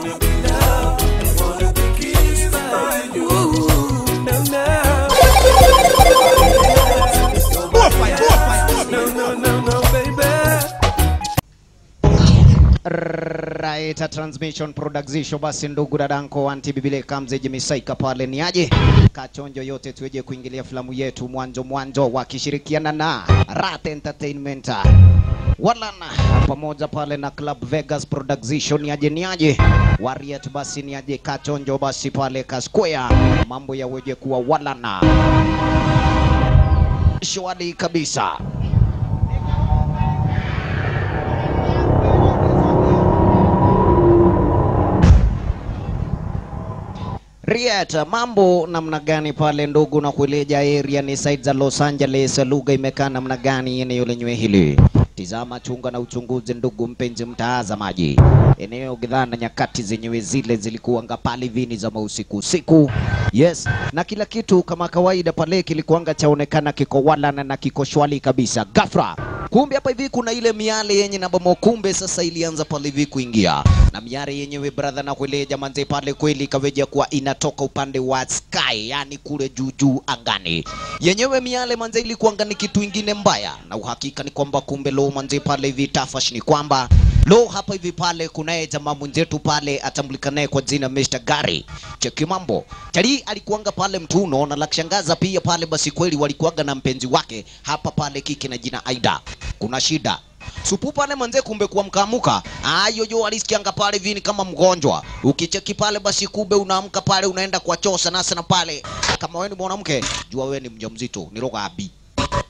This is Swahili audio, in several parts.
wanna be loved, I wanna be kissed by you. No, no. No, baby. Right, a transmission production basi ndugu dadanko anti bibile kamze jimisaika pale ni aje kachonjo yote tuweje kuingilia filamu yetu mwanzo wakishirikiana na Rat Entertainment walana pamoja pale na Club Vegas Production ni aje Warrior basi ni aje kachonjo basi pale ka Square mambo ya weje kuwa walana shwari kabisa. Rieta, mambo namna gani pale ndugu na kueleja area ni side za Los Angeles, lugha imekaa namna gani eneo lenyewe hili? Tizama chunga na uchunguzi ndugu mpenzi mtazamaji. Eneo gidhana nyakati zenyewe zile zilikuwa ngapali vini za usiku. Yes, na kila kitu kama kawaida pale kilikuanga chaonekana kiko walana na kiko shwali kabisa. Ghafla kumbe hapa hivi kuna ile miale yenye na bomo, kumbe sasa ilianza pale hivi kuingia. Na miale yenyewe brother na kueleja manze pale kweli kaweja kuwa inatoka upande wa sky, yani kule juu angani. Yenyewe miale manze ilikuwa ngani kitu ingine mbaya. Na uhakika ni kwamba kumbe lo manze pale hivi tafash ni kwamba lo hapa hivi pale kunaye jamaa mwenzetu pale atambulikanaye kwa jina Mr. Gary. Cheki mambo. Tali alikuanga pale mtuno na la kushangaza pia pale basi kweli walikuanga na mpenzi wake hapa pale kike na jina Aida. Kuna shida. Supu pale manze kumbe kwa mkamuka. Yoyo alisikianga pale vini kama mgonjwa. Ukicheki pale basi kumbe unaamka pale unaenda kwa choo sana pale. Kama wewe ni mwanamke, jua wewe ni mjamzito, ni roga abi.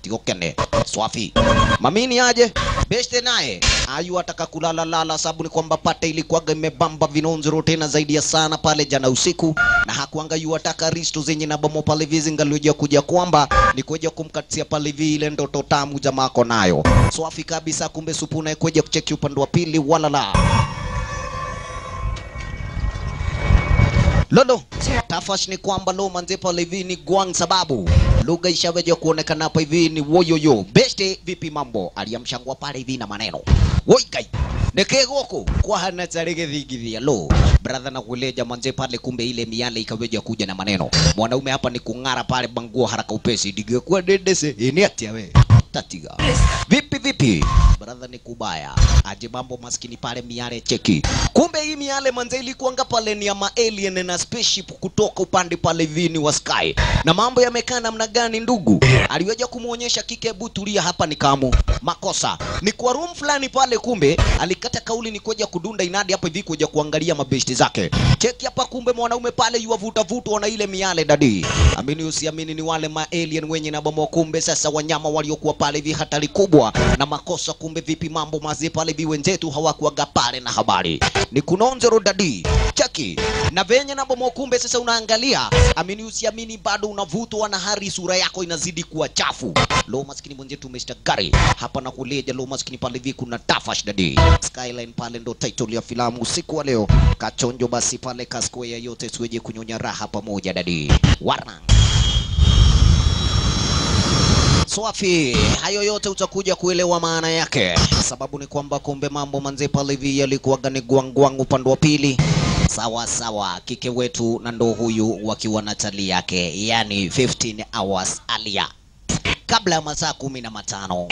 Tikokene, swafi. Mamini aje? Beste naye. Ayu ataka kulala sababu ni kwamba pate ilikuwaga imebamba vinonzero tena zaidi ya sana pale jana usiku. Na hakuanga yu ataka risto zenye na bomo pale vizi ngalioja kuja kwamba ni kuja kumkatia pale vile ndoto tamu jamaa ako nayo. Swafi kabisa kumbe supu na kuja kucheki upande wa pili walala. Lolo, tafash ni kwamba lo manze pale hivi ni gwang sababu lugha ishaweja kuonekana hapa hivi ni woyoyo. Beste vipi mambo? Aliamshangwa pale hivi na maneno. Woi kai. Nekegoko kwa hana tarege dhigithia lo. Brother na kuleja manze pale kumbe ile miale ikaweja kuja na maneno. Mwanaume hapa ni kungara pale bangua haraka upesi. Dige kwa dedese. Ini ati yawe. Tatiga. Vipi? Brother ni kubaya. Aje mambo maskini pale miale cheki. Kumbe hii miale manze ilikuanga pale ni ya ma-alien na spaceship kutoka upande pale vini wa sky. Na mambo yamekaa namna gani ndugu? Aliweja kumuonyesha kike butulia hapa ni kamu. Makosa. Ni kwa room fulani pale kumbe alikata kauli ni kuja kudunda inadi hapa hivi kuja kuangalia mabeshti zake. Cheki hapa kumbe mwanaume pale yuwavuta na ile miale dadi. Amini usiamini ni wale ma-alien wenye na bomo kumbe sasa wanyama waliokuwa pale hivi hatari kubwa na makosa kumbe vipi mambo mazi pale hivi wenzetu hawakuaga pale na habari. Ni kunonzero dadi. Cheki. Na venye na bomo kumbe sasa unaangalia amini usiamini bado unavutwa na hari sura yako inazidi kuwa chafu. Lo maskini mwenzetu Mr. Gary hapa na kuleja lo maskini pale hivi kuna tafash dadi. Skyline pale ndo title ya filamu usiku wa leo. Kachonjo basi pale ka Square yote tuweje kunyonya raha pamoja dadi. Warna. Swafi, hayo yote utakuja kuelewa maana yake. Sababu ni kwamba kumbe mambo manze pale hivi yalikuwa gani gwangwang upande wa pili. Sawa, kike wetu na ndo huyu wakiwa na tali yake, yani 15 hours alia. Kabla ya masaa 15.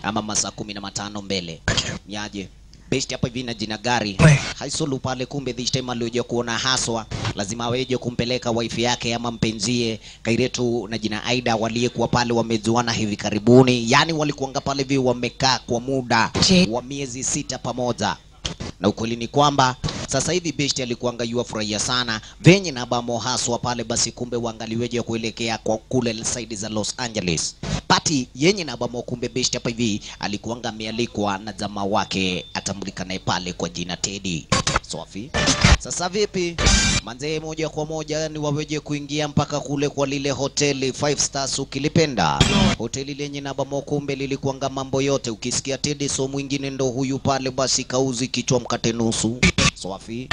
Ama masaa 15 mbele. Niaje? Best hapa hivi na jina Gary. Haisolu pale kumbe this time alioje kuona haswa. Lazima weje kumpeleka wife yake ama mpenzie Kairetu na jina Aida waliyekuwa pale wamejuana hivi karibuni. Yani walikuanga pale hivi wamekaa kwa muda wa miezi 6 pamoja. Na ukweli ni kwamba sasa hivi Best alikuanga yuafurahia sana venye na bamo haswa pale basi kumbe waangaliweje kuelekea kwa kule side za Los Angeles. Party yenye na bamo kumbe Best hapa hivi alikuanga amealikwa na jamaa wake atambulikanaye pale kwa jina Teddy. Swafi. Sasa vipi? Manze moja kwa moja ni waweje kuingia mpaka kule kwa lile hoteli 5 stars ukilipenda. Hoteli lenye na bamo kumbe lilikuanga mambo yote ukisikia Teddy so mwingine ndo huyu pale basi kauzi kichwa mkate nusu. Swafi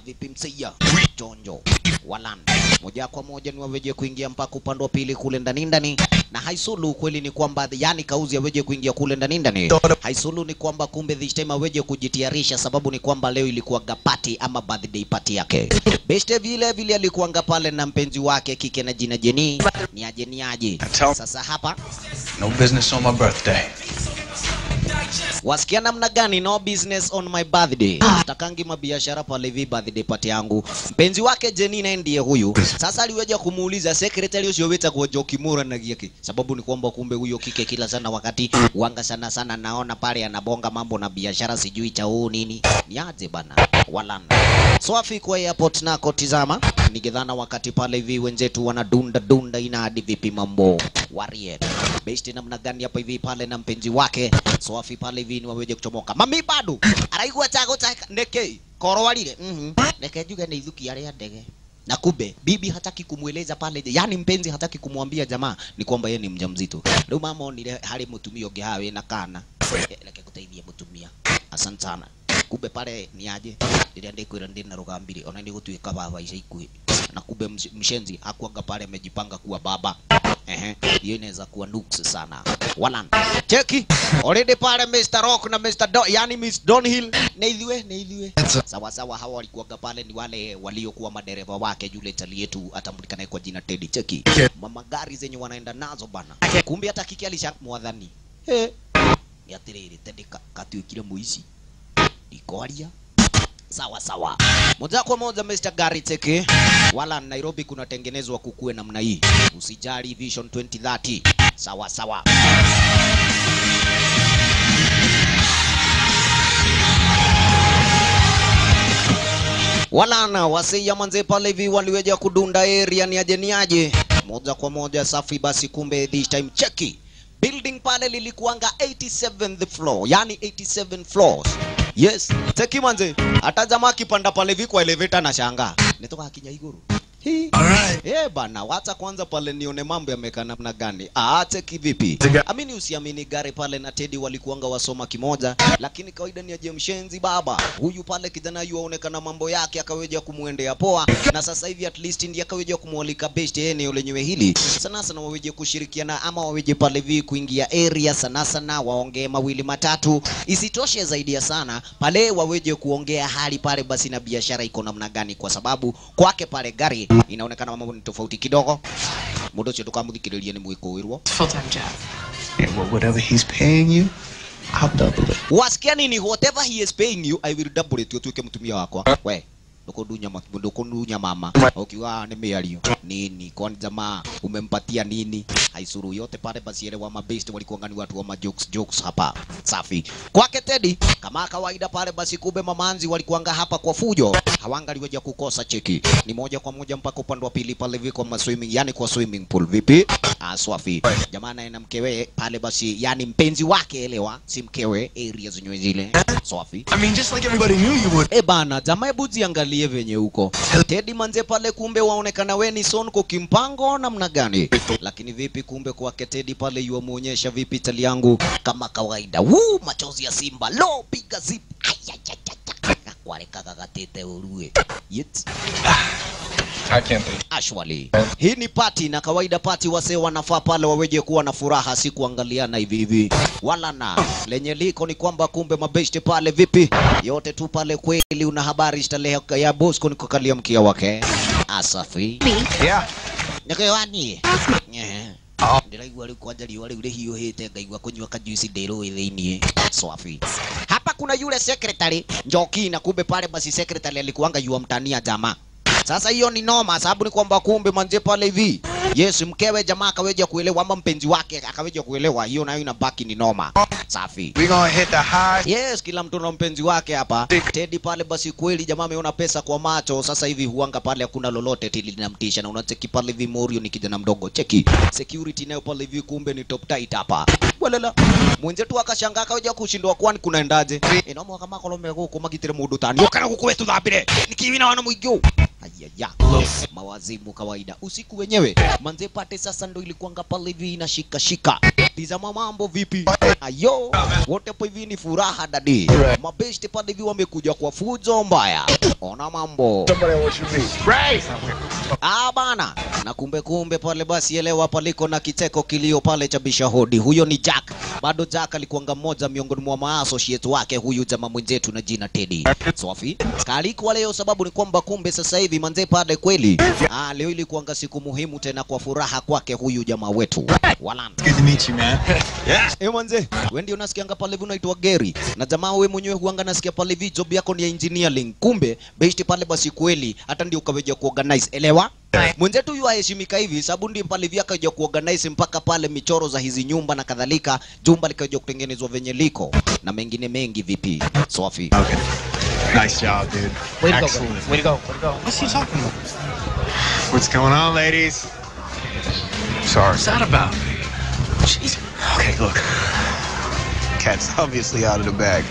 vipi mseia Jonjo Walan moja kwa moja ni waweje kuingia mpaka upande wa pili kule ndani na Haisulu kweli ni kwamba yani kauzi aweje kuingia kule ndani. Haisulu ni kwamba kumbe this time aweje kujitayarisha, sababu ni kwamba leo ilikuwa party ama birthday party yake. Beste vile alikuwa pale na mpenzi wake kike na jina Jenny. Ni aje. Sasa hapa no business on my birthday. Wasikia namna gani? No business on my birthday. Takangi mabiashara pale hivi birthday party yangu. Mpenzi wake Jenny na ndiye huyu. Sasa aliweja kumuuliza secretary usioweta kwa Jokimura na gieki. Sababu ni kwamba kumbe huyo kike kila sana wakati wanga sana naona pale anabonga mambo na biashara sijui cha nini. Ni aje bana. Walana. Swafi kwa airport nako tizama. Nigedhana wakati pale hivi wenzetu wanadunda inadi vipi mambo. Warrior. Besti namna gani hapa hivi pale na mpenzi wake. Swafi pale hivi ni waweje kuchomoka. Mami bado. Araigua chago cha neke. Koro walile. Neke juga ni idhuki yale ya ndege. Na kumbe bibi hataki kumueleza pale, yani mpenzi hataki kumwambia jamaa ni kwamba yeye ni mjamzito. Leo mama ni hali mtumio gehawe na kana. Leke kutaidia mtumia. Asante sana. Kumbe pale ni aje. Ndio ndiko ile na rugambiri. Ona ndio tuika baba isa ikue. Na kumbe mshenzi hakuanga pale amejipanga kuwa baba. Hiyo inaweza kuwa nuks sana. Walan. Cheki. Already pale Mr. Rock na Mr. yani Miss Donhill neidhiwe. Sawa hawa walikuwa pale ni wale waliokuwa madereva wake yule tali yetu atambulikana kwa jina Teddy. Cheki. Mama gari zenye wanaenda nazo bana. Kumbe hata kiki alishamwadhani. Ya tiriri Teddy katuikire muizi. Ikoaria. Sawa. Moja kwa moja Mr. Gary Teke. Wala Nairobi kuna tengenezwa kukue namna hii. Usijali Vision 2030. Sawa. Wala na wasia manze pale hivi waliweja kudunda area ni aje. Moja kwa moja safi basi kumbe this time cheki. Building pale lilikuanga 87th floor, yani 87 floors. Yes, cheki manze. Hata jamaa kipanda pale hivi kwa elevator na shanga. Nitoka akinya iguru. Alright. Bana, wacha kwanza pale nione mambo yamekaa namna gani. Cheki vipi? Amini usiamini gari pale na Teddy walikuanga wasoma kimoja, lakini kawaida ni aje mshenzi baba. Huyu pale kijana yuaonekana mambo yake akaweja kumuendea poa, na sasa hivi at least ndiye akaweja kumualika best eneo lenyewe hili. Sana waweje kushirikiana ama waweje pale hivi kuingia area sana waongee mawili matatu. Isitoshe zaidi ya sana pale waweje kuongea hali pale basi na biashara iko namna gani, kwa sababu kwake pale gari inaonekana mambo ni tofauti kidogo. Mudo chetu kama mudhikiriria ni mwiko wirwo Full-time job. Yeah, well, whatever he's paying you, I'll double it. Wasikia nini? Whatever he is paying you, I will double it. Tuweke mtumia wako. We, ndukudunya mama. Ukiwa nimealio. Nini? Kwa jamaa umempatia nini? Haisuru yote pale basi ile wa mabest walikuwa ngani watu wa jokes hapa. Safi. Kwake Teddy kama kawaida pale basi kube mamanzi walikuanga hapa kwa fujo. Hawangaliweja kukosa cheki. Ni moja kwa moja mpaka upande wa pili pale viko kwa swimming, yani kwa swimming pool. Vipi? Swafi. Jamaa na mkewe pale basi, yani mpenzi wake elewa, si mkewe, area zenyewe zile. Swafi. I mean, just like everybody knew you would. Bana, jamaa hebu ziangalie venye huko. Teddy manze pale kumbe waonekana weni son kwa kimpango namna gani. Lakini vipi kumbe kwa Teddy pale yuamuonyesha vipi tali yangu kama kawaida. Machozi ya simba. Lo, piga zip. Wale kaka katete urue. Yet. I can't think. Ashwali. Hii ni party na kawaida party wase wanafaa pale waweje kuwa na furaha, si kuangaliana hivi. Wala na lenye liko ni kwamba kumbe mabeshte pale vipi. Yote tu pale kweli una habari stalehe ya Bosco niko kalia mkia wake. Asafi. Yeah. Nekewani. Ndiraigua riu kwanja riwa riu rihiuhite ngaigua kunywa kajuici ndiro thiini. Swafi. Hapa kuna yule secretary Njoki, na kumbe pale basi secretary alikuanga yua mtania jamaa. Sasa hiyo ni noma, sababu ni kwamba kumbe manje pale hivi. Yes, mkewe jamaa akaweja kuelewa ama mpenzi wake akaweja kuelewa, hiyo nayo inabaki ni noma. Safi. We gonna hit the high. Yes, kila mtu na mpenzi wake hapa. Teddy pale basi kweli jamaa ameona pesa kwa macho. Sasa hivi huanga pale hakuna lolote tili linamtisha, na unacheki pale hivi Morio ni kijana mdogo. Cheki. Security nayo pale hivi kumbe ni top tight hapa. Walala. Mwenzetu akashangaa akaweja kushindwa kwani kunaendaje. Ino mwaka makolo mego kwa magitire mundu tani. Okana guku wetu thambire. Nikiwina wana muigyo. ya mawazimu kawaida. Usiku wenyewe manze pate sasa ndo ilikuanga pale hivi inashika. Tizama mambo vipi? Ayo, wote hapo hivi ni furaha dadi. Mabeshte pale hivi wamekuja kwa fujo mbaya. Ona mambo. Bana. Na kumbe pale basi elewa paliko na kiteko kilio pale cha bishahodi. Huyo ni Jack. Bado Jack alikuanga mmoja miongoni mwa maassociate wake huyu jamaa mwenzetu na jina Teddy. Sofi. Kaliko leo sababu ni kwamba kumbe sasa hivi manze pale kweli. Leo ilikuanga siku muhimu tena kwa furaha kwake huyu jamaa wetu. Walana. Good to meet you, man. Yeah. Manze, wewe ndio unasikianga pale hivi unaitwa Gary. Na jamaa wewe mwenyewe huanga nasikia pale hivi job yako ni ya engineering. Kumbe besti pale basi kweli hata ndio ukaweja kuorganize. Elewa? Mwenzetu huyu aheshimika hivi sababu ndiye pale hivi akaja kuorganize mpaka pale michoro za hizi nyumba na kadhalika. Jumba likaja kutengenezwa venye liko na mengine mengi vipi. Sofi. Okay. Nice job, dude. Way to Excellent. go. Way to go. Way to go. What's he talking about? What's going on, ladies? Sorry. What's that about? Jeez. Okay, look. Cat's obviously out of the bag.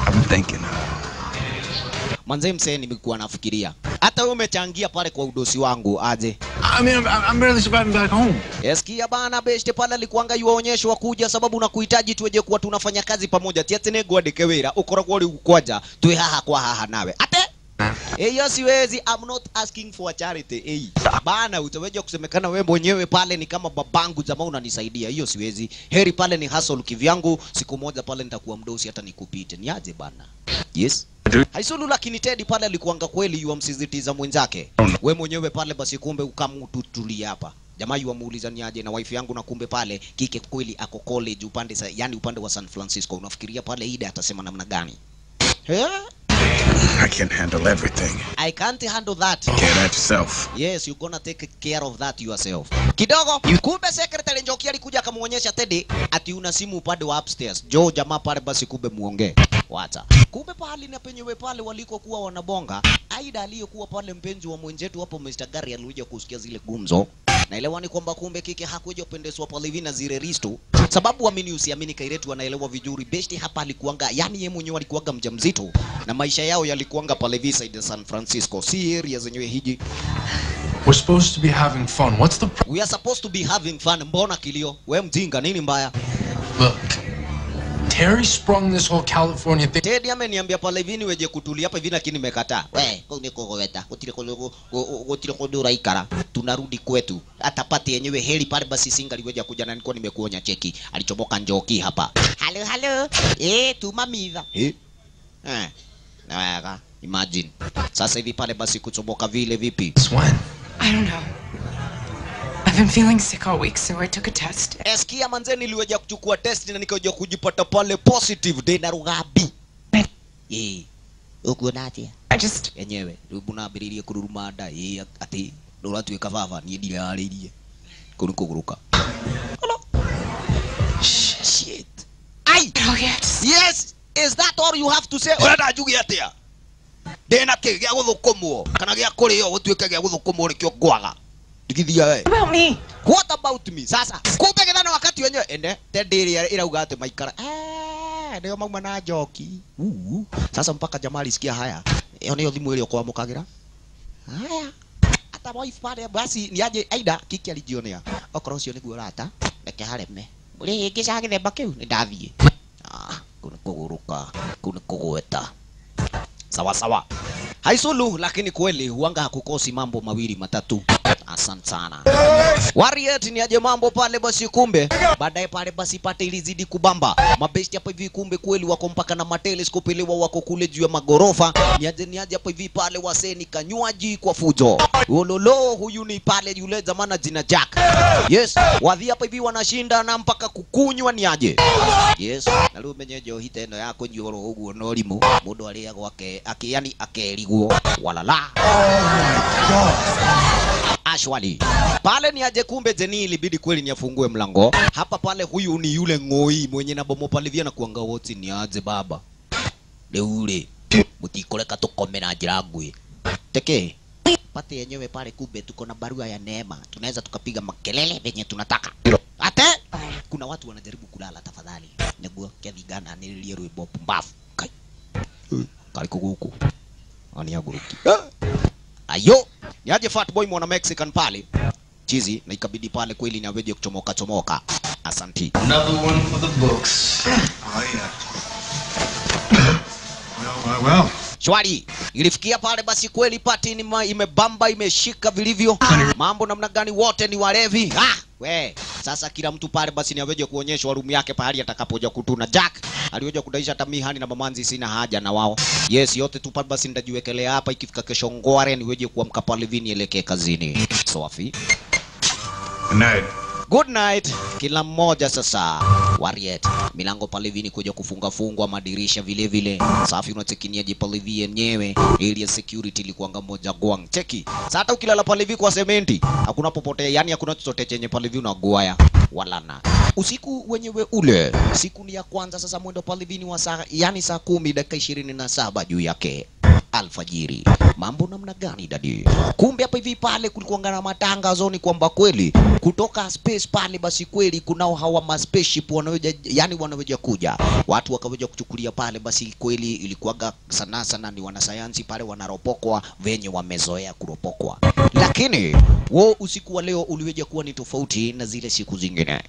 I've been thinking. Manze msee nimekuwa nafikiria. Hata wewe umechangia pale kwa udosi wangu aje. I mean, I'm barely surviving back home. Eskia bana beshte pale alikuanga yuaonyeshwa kuja sababu na kuhitaji tuweje kuwa tunafanya kazi pamoja. Tiatene gwandike wira ukora uri ukwaja tuwe haha kwa haha nawe. Ate hiyo siwezi. I'm not asking for a charity. Bana utaweja kusemekana wewe mwenyewe pale ni kama babangu jamaa unanisaidia. Hiyo siwezi. Heri pale ni hustle kivyangu. Siku moja pale nitakuwa mdosi hata nikupite. Niaje bana. Yes. Haisulu lakini Teddy pale alikuanga kweli yuamsizitiza mwenzake. Wewe mwenyewe pale basi kumbe ukamututulia hapa. Jamaa yuamuuliza niaje na wife yangu na kumbe pale kike kweli ako college upande wa San Francisco. Unafikiria pale Ida atasema namna gani? I can't handle everything. I can't handle that. Take care of that yourself. Yes, you're gonna take care of that yourself. Kidogo, kumbe secretary Njoki alikuja akamuonyesha Teddy ati una simu upande wa upstairs. Joe jamaa pale basi kumbe muongee. Wacha. Kumbe pale na penyewe pale walikokuwa wanabonga, Aida aliyokuwa pale mpenzi wa mwenzetu hapo Mr. Gary alikuja kusikia zile gumzo. Naelewa ni kwamba kumbe kike hakuja kupendezwa pale hivi na zile risto. Sababu amini usiamini Kairetu anaelewa vizuri besti hapa alikuanga, yani yeye mwenyewe alikuanga mjamzito na maisha yao yalikuanga pale hivi side San Francisco. Si area zenyewe hiji. We're supposed to be having fun. What's the We are supposed to be having fun. Mbona kilio? We mjinga nini mbaya? look? Terry sprung this whole California thing. Teddy ameniambia pale hivi niweje kutulia hapa hivi lakini nimekataa. We, unikogoweta. Utile kodura ikara. Tunarudi kwetu. Atapati yenyewe heli pale basi singa liweja kuja na nilikuwa nimekuonya cheki. Alichomoka Njoki hapa. Hello. Tumamiva. Naweka. Imagine. Sasa hivi pale basi kuchomoka vile vipi? When? I don't know. I've been feeling sick all week, so I took a test. Eskia manze niliweja kuchukua test na nikaja kujipata pale positive de na rugabi. Ukuonaje? I just... Yenyewe, rubuna abiririe kururuma nda, ati nduratuika baba ni ndire aririe. Kunu kuguruka. Hello. Shit. Ai. Oh, yes. Yes. Is that all you have to say? Urenda njugi atia. Dena ke gya guthukumwo kana gya kurio gutuike gya guthukumwo nikyo ngwaga. Digithia we. About me. What about me? Sasa kumbe githana wakati wenyewe ende Teddy irauga ati maikara ndio mauma na Njoki. Sasa mpaka jamaa alisikia haya. Hiyo ndio thimu ile kwa mukagira. Haya. Hata wife pale basi niaje Aida kiki alijionea. Okoro cio niguo rata. Reke hareme. Uri ingica githemba kiu ni ndathie. Kuna kuguruka, kuna kugweta. Sawa. Haisulu lakini kweli huanga hakukosi mambo mawili matatu. Asante sana. Warrior ni aje mambo pale basi kumbe. Baadaye pale basi pate ilizidi kubamba. Mabesti hapa hivi kumbe kweli wako mpaka na matelescope ile wako kule juu ya magorofa. Ni aje hapa hivi pale waseni kanywaji kwa fujo. Ololo huyu ni pale yule zamana jina Jack. Yes, wadhi hapa hivi wanashinda na mpaka kukunywa ni aje. Yes, na leo menyejo hiteno yako njoro uguo no limu. Mundu alia gwake yani akeriguo walala. Ashwali. Pale ni aje kumbe Jeni ilibidi kweli ni afungue mlango. Hapa pale huyu ni yule ngoi mwenye na bomo pale vya na kuanga wote ni aje baba. Leule. Mutikoleka tukomena jiragwe. Teke. Pate yenyewe pale kumbe tuko na barua ya neema. Tunaweza tukapiga makelele venye tunataka. Ate? Kuna watu wanajaribu kulala tafadhali. Neguo kethigana nililie rwimbo pumbafu. Kai. Kalikuguku. Ani aguruki. Ayo, niaje fat boy mwana Mexican pale. Chizi na ikabidi pale kweli ni aweje kuchomoka. Asanti. Another one for the books. Oh, yeah. Well. Shwari, ilifikia pale basi kweli pati ni imebamba imeshika vilivyo. Mambo namna gani wote ni walevi. We, sasa kila mtu pale basi ni aweje kuonyeshwa room yake pahali atakapoja kutuna. Jack aliweja kudaisha hata mihani na mamanzi sina haja na wao. Yes, yote tu pale basi ndajiwekelea hapa ikifika kesho ngware niweje kuamka pale vini elekee kazini. Sofi. Good night. Good night. Kila mmoja sasa. Warrior. Milango pale vini kuja kufungwa madirisha vile vile. Safi unatekiniaje pale yenyewe. Area security ilikuanga moja gwang. Cheki. Sasa hata ukilala pale hivi kwa sementi, hakuna popote, yani hakuna chochote chenye pale hivi unagoya walana. Usiku wenyewe ule, siku ni ya kwanza sasa mwendo pale vini wa saa, yani saa 10 dakika 27 juu yake. Alfajiri. Mambo namna gani dadi? Kumbe hapa hivi pale kulikuwa na matangazo ni kwamba kweli kutoka space pale basi kweli kunao hawa ma spaceship wanaweja kuja. Watu wakaweja kuchukulia pale basi kweli ilikuwaga sana ni wanasayansi pale wanaropokwa venye wamezoea kuropokwa. Lakini wao usiku wa leo uliweja kuwa ni tofauti na zile siku zingine.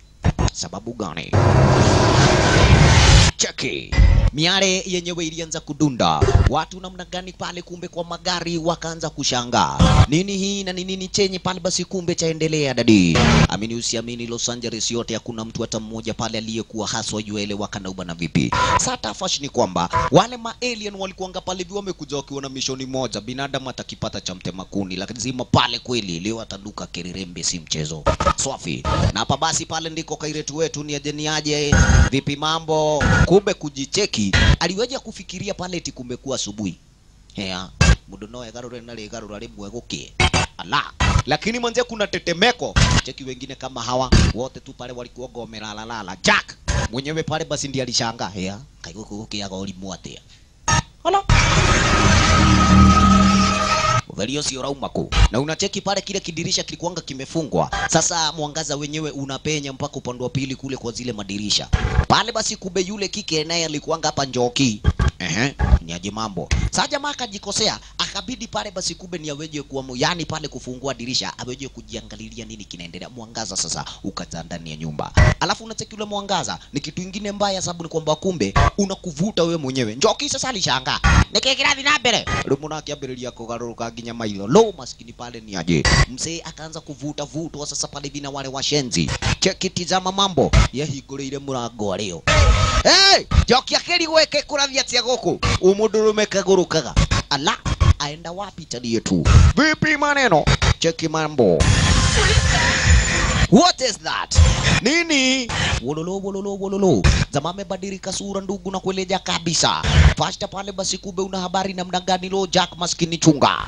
Sababu gani? Cheki. Miale yenyewe ilianza kudunda. Watu namna gani pale kumbe kwa magari wakaanza kushangaa. Nini hii na nini chenye pale basi kumbe chaendelea dadi. Amini usiamini Los Angeles yote hakuna mtu hata mmoja pale aliyekuwa haswa yuele wakanauba na vipi. Sasa fash ni kwamba wale ma alien walikuanga pale hivi wamekuja wakiwa na mishoni moja. Binadamu atakipata cha mtema kuni lakini zima pale kweli leo ataduka kererembe si mchezo. Swafi. Na hapa basi pale ndiko kairetu wetu ni aje vipi mambo. Kumbe kujicheki aliweja kufikiria pale eti kumekuwa asubuhi. Hea, mudo noe garure na le garura limwe gukie. Ala, lakini mwanzo kuna tetemeko. Cheki wengine kama hawa wote tu pale walikuwa gomera lala. Jack mwenyewe pale basi ndiye alishangaa. Hea, kaigukia goli mwatea. Ala. Velio sio raumako. Na unacheki pale kile kidirisha kilikuanga kimefungwa. Sasa mwangaza wenyewe unapenya mpaka upande wa pili kule kwa zile madirisha. Pale basi kumbe yule kike naye alikuanga hapa njoki. Ni aje mambo. Sasa jamaa akajikosea, akabidi pale basi kumbe ni aweje kuwa yani pale kufungua dirisha, aweje kujiangalilia nini kinaendelea. Mwangaza sasa ukata ndani ya nyumba. Alafu unacheki ule mwangaza ni kitu kingine mbaya sababu ni kwamba kumbe unakuvuta wewe mwenyewe. Njoki sasa alishangaa. Nikikirathi na mbele. Rumuna akiambirilia kugaruka ginya mailo. Lo maskini pale ni aje. Mzee akaanza kuvuta sasa pale bina wale washenzi. Cheki tizama mambo. Yahigureire murango leo. Hey! Njoki akiri weke kurathia tia goko. Umudurume kagurukaga. Ala, aenda wapi tadi yetu? Vipi maneno? Cheki mambo. What is that? Nini? Wololo. Zama mebadilika sura ndugu na kueleja kabisa. Fasta pale basi kumbe una habari namna gani lo Jack maskini chunga.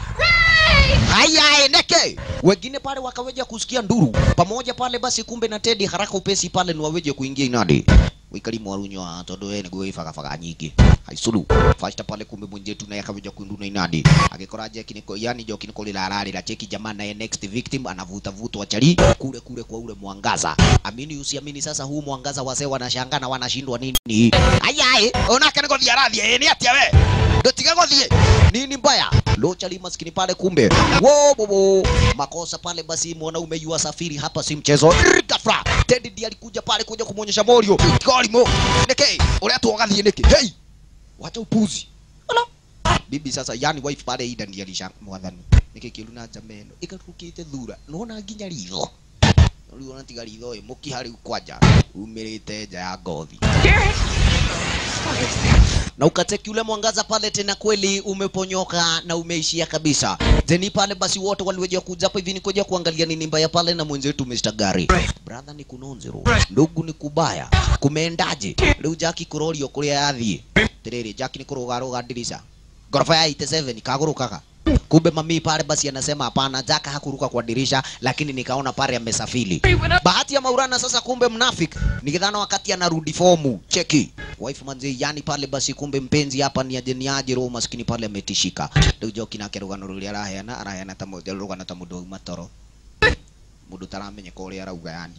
Haya neke. Wengine pale wakaweja kusikia nduru. Pamoja pale basi kumbe na Teddy haraka upesi pale ni waweje kuingia inadi. Wikalimu warunyo todo ni gwe faka nyingi. Haisulu. Fasta pale kumbe mwenjetu na yakaweja kuinduna inadi. Akikoraje kiniko yani jo kiniko lilarari la cheki jamaa na next victim anavuta wachali kule kwa ule mwangaza. Amini usiamini sasa huu mwangaza wazee wanashangaa na wanashindwa nini. Ayaye onaka niko diaradhi ni atia we. Dotiga godhie. Nini mbaya? Lochali maskini pale kumbe. Wo makosa pale basi mwanaume yu safiri hapa si mchezo. Gafra. Teddy ndiye alikuja pale kuja kumuonyesha Morio. Golimo. Neke, ule atu wagadhie neke. Hey! Wacha upuzi. Ala. Bibi sasa yani wife pale ida ndiye alishangaa mwadhani. Neke kiluna jameno. Ikakukite dhura. Naona ginya ritho. Uliona tiga ritho muki hari kwaja. Umirite ja ya gothi. Na ukateki ule mwangaza pale tena kweli umeponyoka na umeishia kabisa. Zeni pale basi wote waliweja kuja hapa hivi ni kuja kuangalia nini mbaya pale na mwenzetu Mr. Gary. Brother ni kunonzero. Ndugu ni kubaya. Kumeendaje? Leo Jackie Kurorio kuria athie. Terere Jackie ni kuroga dirisha. Gorofa ya 87 kagurukaga. Kumbe mami pale basi anasema hapana Jack hakuruka kwa dirisha lakini nikaona pale amesafiri. Bahati ya Maulana sasa kumbe mnafiki. Nikidhana wakati anarudi fomu. Cheki. Wife manzi yani pale basi kumbe mpenzi hapa ni aje roho maskini pale ametishika. Ndio joki na kerugano ruli arahena tamoja rugana tamudo matoro. Mudu taramenye kole arauga yani.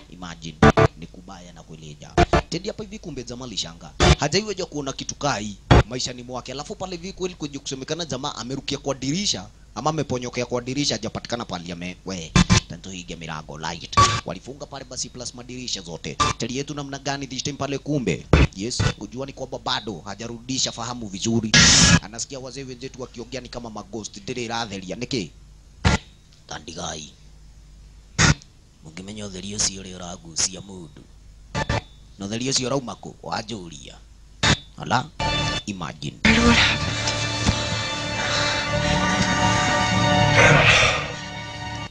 Imagine ni kubaya na kueleja. Teddy hapa hivi kumbe jamaa lishanga. Hajaiweja kuona kitu kai maisha ni mwake. Alafu pale hivi kweli kuja kusemekana jamaa amerukia kwa dirisha ama ameponyokea kwa dirisha hajapatikana pale we tanto hige milango light walifunga pale basi plus madirisha zote. Teli yetu namna gani this time pale kumbe. Yes, kujua ni kwamba bado hajarudisha fahamu vizuri. Anasikia wazee wenzetu wakiongea ni kama maghost dire ratheria niki. Tandigai. Mungimenya utherio cio ri uragucia mundu. No utherio cio raumako wanjuria. Ala, imagine. What happened?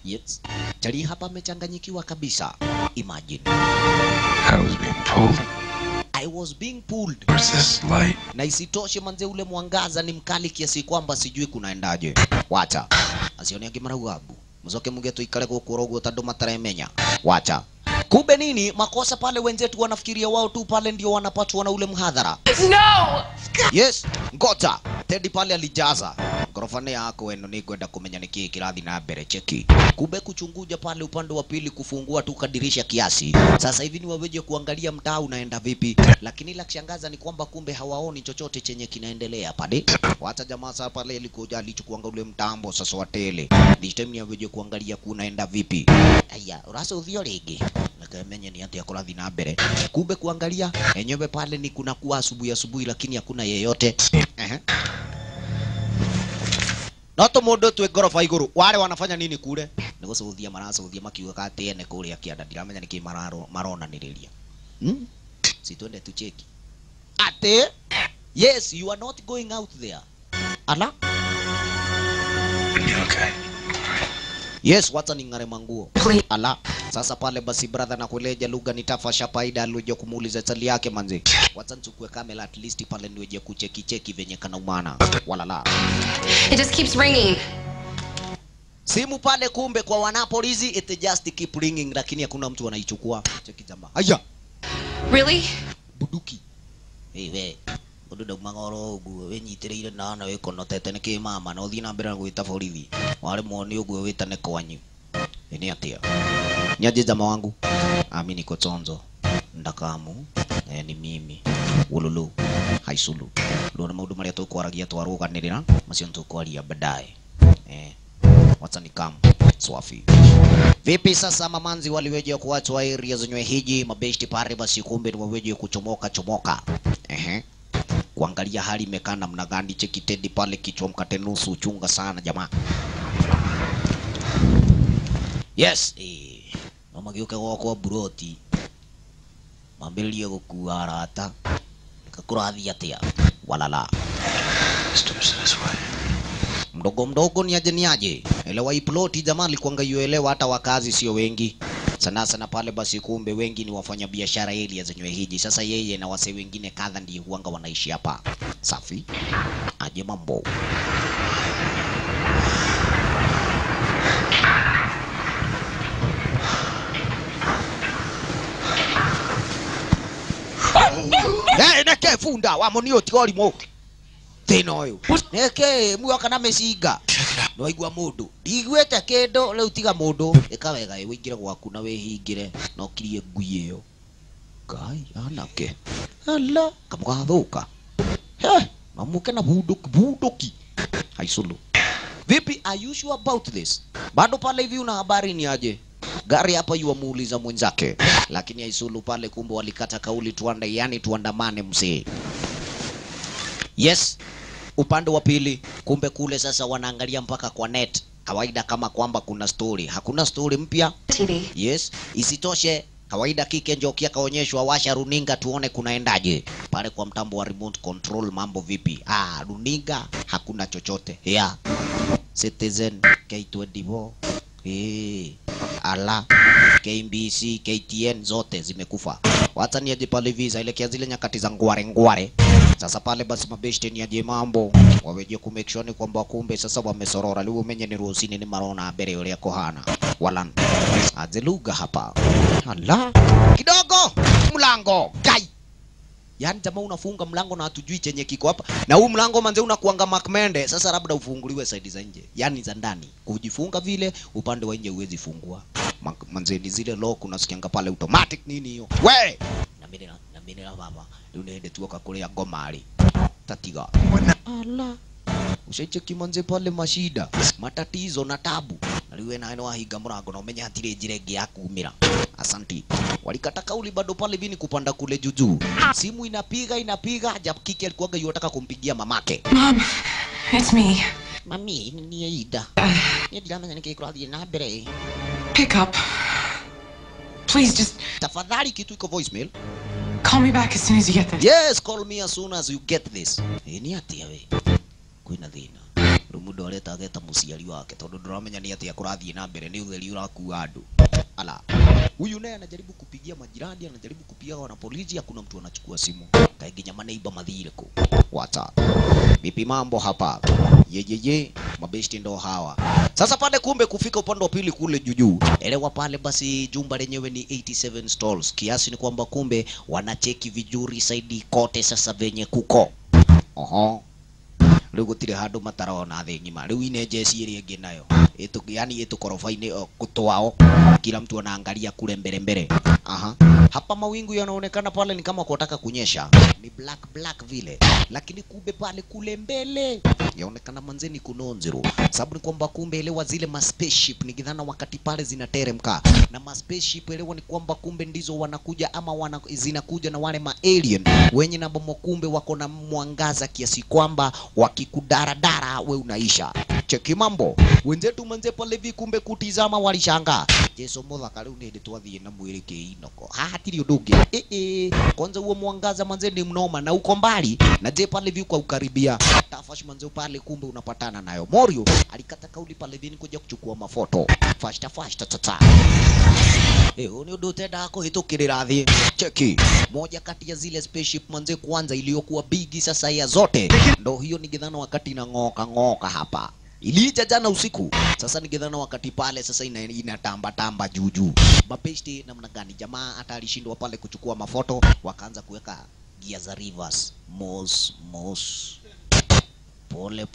Yes. Tali hapa amechanganyikiwa kabisa. Imagine. I was being pulled. I was being pulled. Where's this light? Na isitoshe manze ule mwangaza ni mkali kiasi kwamba sijui kunaendaje. Wacha. Asione ngimaraguabu. Mzoke mugeto ikale kukurogo tando mataremenya. Wacha. Kumbe nini makosa pale wenzetu wanafikiria wao tu pale ndio wanapatwa na ule mhadhara. No! Yes, ngoja. Teddy pale alijaza. Gorofane yako weno ni kwenda kumenya niki kirathi na mbere cheki. Kumbe kuchunguja pale upande wa pili kufungua tu kadirisha kiasi. Sasa hivi ni waweje kuangalia mtaa unaenda vipi. Lakini la kushangaza ni kwamba kumbe hawaoni chochote chenye kinaendelea pale. Wacha jamaa sasa pale alikuja alichokuanga ule mtambo sasa wa tele. This time ni waweje kuangalia kunaenda vipi. Aya, urasa udhio ligi. Nakamenya ni ati akolathi na mbere. Kumbe kuangalia enyewe pale ni kuna kuwa asubuhi lakini hakuna yeyote. Noto modo tu gorofa iguru. Wale wanafanya nini kule? Niko saudia marasaudia makiuga kati ene kule akiada ndiramenya niki marona nililia. Si twende tucheki. Ate? Yes, you are not going out there. Ala? Okay. Yes, wata ningare manguo. Ala. Sasa pale basi brother na kuleja lugha nitafasha paida aluje kumuuliza tali yake manzi. Wata nchukue kamera at least pale niweje kucheki venye kana umana. Walala. It just keeps ringing. Simu pale kumbe kwa wanapolizi it just keep ringing lakini hakuna mtu anaichukua. Cheki jamaa. Aya. Really? Buduki. Hey we. Ududa mangoro ugu wenyitireire na we konotete niki mama no thina mbere gwita borithi. Wale muoni ugu witane kwanyu. Ni atia. Nyaje jamaa wangu. Mimi niko Tonzo. Ndakamu. Ni mimi. Ululu. Haisulu. Lona maudu maria tukwaragia twaruganirira macio tukwaria baadaye. Wacha nikam. Swafi. Vipi sasa mamanzi waliweje kuachwa area zenye hiji mabesti pare basi kumbe ni waweje kuchomoka. Kuangalia hali imekaa namna gani cheki Teddy pale kichwa mkate nusu chunga sana jamaa. Yes, mama gioka kwa buroti. Mambelia gukua arata. Kakurathi atia. Walala. Mdogo ni aje. Elewa iploti jamaa alikuanga yuelewa hata wakazi sio wengi. Sana pale basi kumbe wengi ni wafanya biashara ili zenyewe hiji. Sasa yeye na wase wengine kadha ndiye huanga wanaishi hapa. Safi. Aje mambo. Neke funda wa monio tigori mo. Tino yo. Neke muoka na mesiga. No igwa mundu. Ndigwete kendo leu tiga mundu. Eka wega wingire gwaku na wehingire no kirie ngui iyo. Ngai anake. Ala kamugathuka. Mamuke na bunduki. Haisulu. Vipi are you sure about this? Bado pale hivi una habari ni aje? Gari hapa yuamuuliza mwenzake. Lakini Haisulu pale kumbe walikata kauli tuandamane msee. Yes. Upande wa pili kumbe kule sasa wanaangalia mpaka kwa net. Kawaida kama kwamba kuna story. Hakuna story mpya. TV. Yes. Isitoshe kawaida kike Njokia kaonyeshwa washa runinga tuone kunaendaje. Pale kwa mtambo wa remote control mambo vipi? Runinga hakuna chochote. Yeah. Citizen K24. Ala KBC KTN zote zimekufa. Wacha ni aje pale visa ile zile nyakati za ngware. Sasa pale basi mabeshte ni aje mambo. Waweje ku make sure kwamba kumbe sasa wamesorora. Leo menye ni ruhusini ni marona mbele yule kohana. Walan. Azeluga hapa. Ala. Kidogo mlango. Kai. Yaani jamaa unafunga mlango na hatujui chenye kiko hapa. Na huu mlango manze unakuanga makmende. Sasa labda ufunguliwe side za nje. Yaani za ndani. Kujifunga vile upande wa nje uwezi fungua. Manze ni zile lock unasikianga pale automatic nini hiyo. We! Na mimi na baba. Ndio nende tuoka kule ya Gomari. Tatiga. Ala. Ushaicheki manze pale mashida, matatizo na tabu. Na liwe na wahiga mrango na umenya hatire jirege ya kuumira. Asanti. Walikata kauli bado pale vini kupanda kule juju. Simu inapiga, Jab Kiki alikuwaga yotaka kumpigia mamake. Mom, it's me. Mami, ni Aida. Nidiramenya nikikurathie na mbere. Pick up. Please just Tafadhali kitu iko voicemail. call me back as soon as you get this. Yes, call me as soon as you get this. Ni atia we. Kwina thina. Rumundo areta ageta muciari wake tondu nduramenya ni atia kurathie na mbere ni utheri urakuwa andu. Ala. Huyu naye anajaribu kupigia majirani, anajaribu kupigia wana polisi, hakuna mtu anachukua simu. Kainginya maneiba madhire ko. Wata. Vipi mambo hapa? Ye. Mabesti ndo hawa. Sasa pale kumbe kufika upande wa pili kule juju. Elewa pale basi jumba lenyewe ni 87 stalls. Kiasi ni kwamba kumbe wanacheki vizuri saidi kote sasa venye kuko. Oho. Riu gutire handu matarona thi ngima. Riu ine jesi iri ingi nayo. Yani korofa-ini kutwao. Kila mtu anaangalia kule mbele. Aha. Hapa mawingu yanaonekana pale ni kama kutaka kunyesha. Ni black vile. Lakini kumbe pale kule mbele yaonekana manzeni kunonzero. Sababu ni kwamba kumbe elewa zile ma spaceship nikidhana wakati pale zinateremka. Na ma spaceship elewa ni kwamba kumbe ndizo wanakuja ama zinakuja na wale ma alien wenye na bomo kumbe wako na mwangaza kiasi kwamba wakikudaradara we unaisha. Cheki mambo. Wenzetu manze pale vi kumbe kutizama walishanga. Jesu muthaka riu ni nditwathie na mwiri kiinoko. Hatiri undugi. Kwanza huo mwangaza manze ni mnoma na uko mbali na je pale vi kwa ukaribia. Tafash manze pale kumbe unapatana nayo. Morio alikata kauli pale vi ni kuja kuchukua mafoto. Fast tata. Ni undu tenda kuhitukirira thi. Cheki. Moja kati ya zile spaceship manze kwanza iliyokuwa bigi sasa ya zote. Ndo hiyo nigedhana wakati inangoka hapa. Iliija jana usiku. Sasa nigedhana wakati pale sasa inatamba juju. Mapesti namna gani jamaa hata alishindwa pale kuchukua mafoto, wakaanza kuweka gia za reverse. Mos. Pole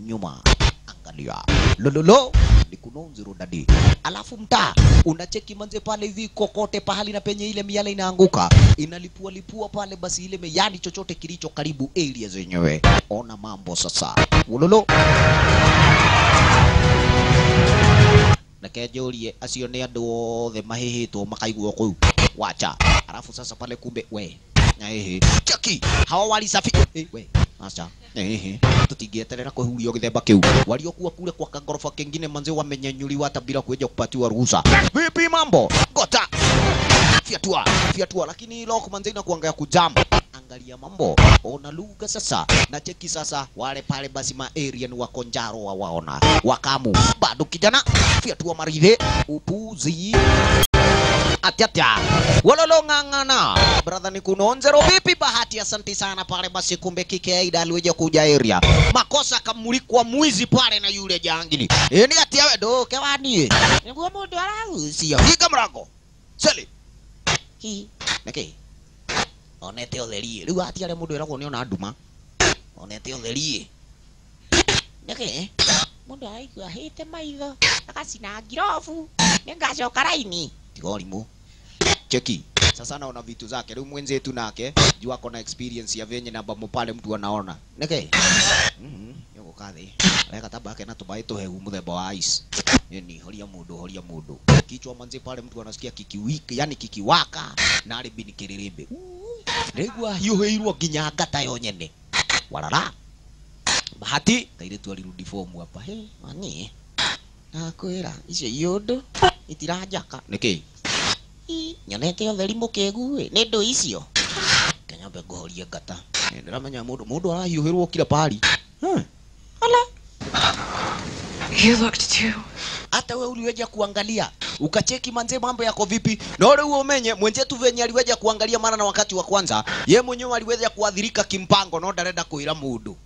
nyuma. Angalia. Lololo ni kunonzero dadi. Alafu mtaa unacheki manze pale hivi kokote pahali na penye ile miale inaanguka inalipua pale basi ile yani chochote kilicho karibu area zenyewe. Ona mambo sasa. Ulolo na kejorie asione andu othe mahihitwo makaigwo kuu. Wacha. Alafu sasa pale kumbe we cheki hawa walisafi we acha tutingieterera kuhurio githemba kiu waliokuwa kule kwa kagorofa kingine manze wamenyanyuliwa hata bila kuja kupatiwa ruhusa. Vipi mambo gota fiatua lakini lock manze na kuangalia kujamba. Angalia mambo ona lugha sasa na cheki sasa wale pale basi ma alien wako njaro waona wakamu bado kijana fiatua maridhe upuzi Atya. Wololo ngangana. Brother ni kunonzero vipi bahati asante sana pale basi kumbe kike Aida aliweja kuja area. Makosa kamulikwa mwizi pale na yule jangili. Ni atia we do kewani. Nguo mundu alau sio. Higa mrango. Seli. Nake. Onete otherie. Riu atia le mundu eragwo ni ona nduma. Onete otherie. Nake. Mundu aigua hite maitho. Akacina ngirofu. Nengacoka raini. Tigorimu. Cheki. Sasa naona vitu zake. Riu mwenzetu nake juu ako na experience ya venye na bamo pale mtu anaona. Neke. Yoko kathi. Weka tabake na tubai tohegu muthemba wa ice. Ni horia mundu. Kichwa manze pale mtu anasikia kikiwiki, yani kikiwaka na alibi ni kiririmbe. Regwa hiyo heirwo ginya ngata yo nyene. Warara. Bahati kaire tu alirudi form hapa. Mani. Nakwira icio yondo itirajaka. Niki? Nyonete otheri mukegu ni ndo icio. Kenyambe ngohoria ngata. Ndiramenya mundu arahiuhirwo kila pali. Ala. You looked too. Hata wewe uliweja kuangalia ukacheki manze mambo yako vipi na leo umenye mwenzetu venye aliweja kuangalia mara na wakati wa kwanza ye mwenyewe aliweza kuadhirika kimpango no ndarenda kuira mundu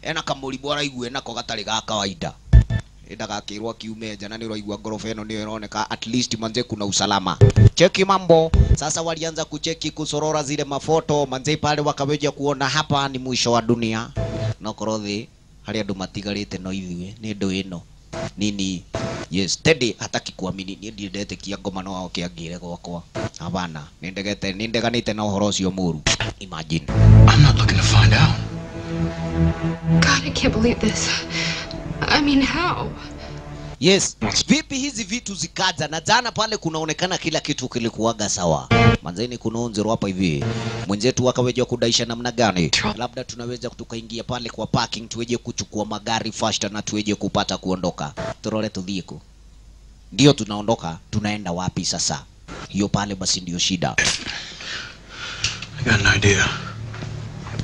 ena kamuri bora igue nako gatari ga kawaida ndaga kirwa kiume jana ni roigwa ngorofa eno ni inaoneka at least manze kuna usalama. Cheki mambo sasa walianza kucheki kusorora zile mafoto manze pale wakaweja kuona hapa ni mwisho wa dunia no korothi hali andu matigarite no ithiwe ni ndo ino nini. Yes, Teddy hataki kuamini ni ndete kia ngoma no wao kiangire gwakwa. Hapana, nindeganite na uhoro ucio muru. Imagine. I'm not looking to find out. God, I can't believe this. I mean, how? Yes. Vipi hizi vitu zikaja na jana pale kunaonekana kila kitu kilikuwaga sawa. Manzeni kuna onzero hapa hivi. Mwenzetu akaweja kudaisha namna gani? Labda tunaweza tukaingia pale kwa parking tuweje kuchukua magari faster na tuweje kupata kuondoka. Torole tudhiku. Ndio tunaondoka, tunaenda wapi sasa? Hiyo pale basi ndio shida. I got an idea.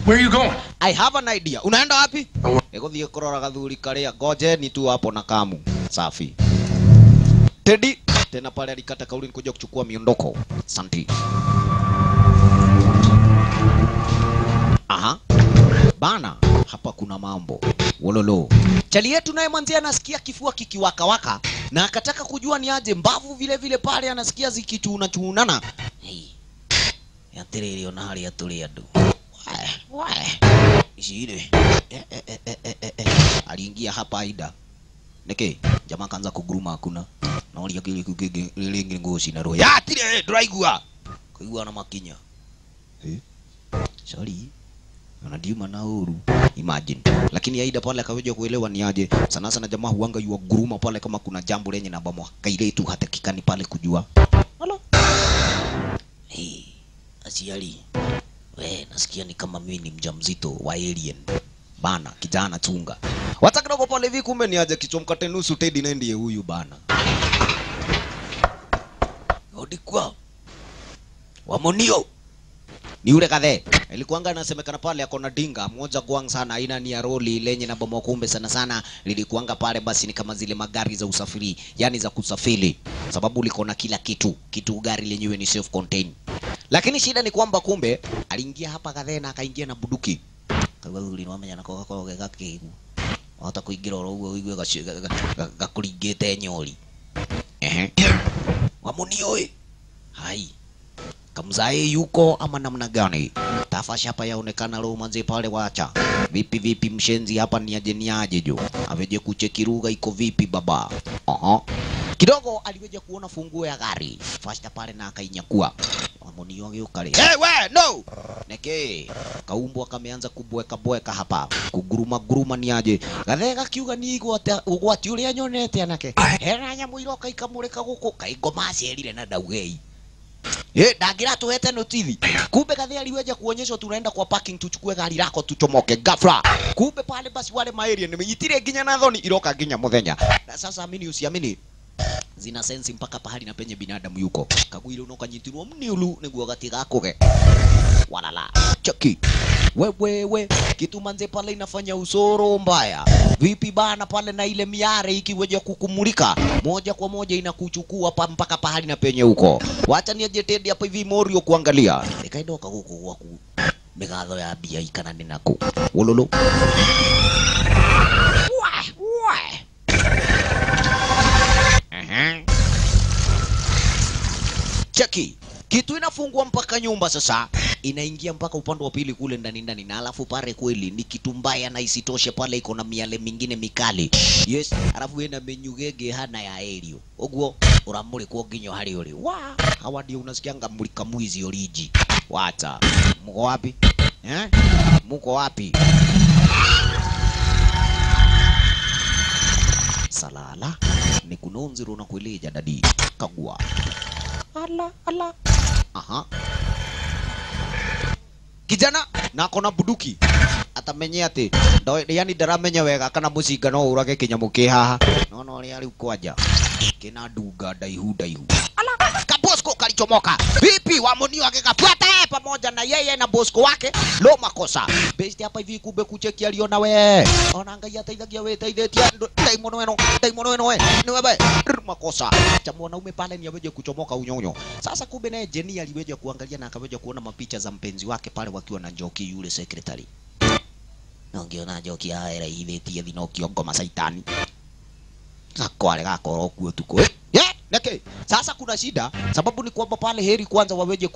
Where are you going? I have an idea. Unaenda wapi? Ego thie kurora gathuri karia goje ni tu hapo na kamu. Safi. Teddy tena pale alikata kauli nikuja kuchukua miondoko. Santi. Aha. Bana, hapa kuna mambo. Wololo. Chali yetu naye mwanzia anasikia kifua kikiwaka waka na akataka kujua ni aje mbavu vile vile pale anasikia zikituna tunana. Hey. Yatiriri ona hali atuli andu. Wae. Ishire. Aliingia hapa Aida. Neke, jamaa kaanza kuguruma hakuna. Naolia kile kile ngoshi na roho. Ya tire draigua. Kuigua na makinya. Sorry. Anadiuma na huru. Imagine. Lakini Aida pale akaweja kuelewa ni aje. Sana sana jamaa huanga yuwa guruma pale kama kuna jambo lenye na bamo. Kaile tu hatakikani pale kujua. Halo. Hey, asiali. We, nasikia ni kama mimi ni mjamzito wa alien. Bana, kijana chunga. Wataka dogo pale hivi kumbe ni aje kichomkate nusu Teddy na ndiye huyu bana. Odikwa. Wamonio. Ni yule kadhe. Ilikuanga inasemekana pale akona dinga moja gwang sana aina ni ya roli lenye na bomo kumbe sana sana lilikuanga pale basi ni kama zile magari za usafiri, yani za kusafiri. Sababu liko na kila kitu gari lenyewe ni self contained. Lakini shida ni kwamba kumbe aliingia hapa kadhe na akaingia na buduki. Kaguli ni wamenya na kwa gakigu. Wata kuingira ro igwe gakuringite nyori. Wamonio oi. Hai. Kamzae yuko ama namna gani? Tafasha hapa yaonekana leo manze pale wacha. Vipi mshenzi hapa ni aje jo. Aveje kucheki lugha iko vipi baba. Kidogo aliweja kuona funguo ya gari. Fasta pale na akainyakua. Wamonio wangu ukale. Hey we no. Neke. Kaumbwa kameanza kubweka hapa. Kuguruma ni aje. Gathega kiuga ni igwati ule anyonete anake. Hera nyamu iroka ikamureka guko kaigoma cerire na daugei. Dagira tuhete notithi. Kumbe kadhi aliweja kuonyeshwa tunaenda kwa parking tuchukue gari lako tuchomoke ghafla. Kumbe pale basi wale maeria nimejitire ginya na thoni iroka ginya muthenya. Na sasa amini usiamini zina sense mpaka pahali na penye binadamu yuko. Kagwile unokanyitirwo mniulu niguo gatiga kuge. Walala. Cheki. We kitu manze pale inafanya usoro mbaya. Vipi bana pale na ile miare ikiweja kukumulika moja kwa moja inakuchukua mpaka pahali na penye huko. Wacha niaje Teddy hapa hivi Morio kuangalia. Nikaidoka huko waku megadho ya bia ikana ninako. Wololo. Cheki. Kitu inafungua mpaka nyumba sasa. Inaingia mpaka upande wa pili kule ndani na alafu pale kweli ni kitu mbaya na isitoshe pale iko na miale mingine mikali. Yes, alafu ina menyugege hana ya Elio. Oguo uramuri kwa ginyo hali ule. Hawa ndio unasikianga mulika mwizi oriji. Wacha. Muko wapi? Muko wapi? Salala. Ni kunonziro na kueleja dadi. Kagua. Ala. Aha. Kijana na kona buduki atamenye ati ndo yani daramenya wega kana mucinga no urage kinyamu ki haha no ri ari kwaja kina dunga daihu ala Kabosco kalichomoka vipi Wamonio akikafuata pamoja na yeye na Bosco wake lo makosa besti hapa hivi kumbe kucheki aliona we ona angalia taithagia we taithatia daimono we ni wewe makosa cha mwanaume pale ni aweje kuchomoka unyonyo. Sasa kumbe naye Jenny aliweje kuangalia na akaweje kuona mapicha za mpenzi wake pale wakiwa na Njoki yule secretary. Nongiona Njoki aera hivi tia dhinokio ngoma saitani. Sakwale gakoro kuo tuko. Neke, sasa kuna shida sababu ni kwamba pale heri kwanza waweje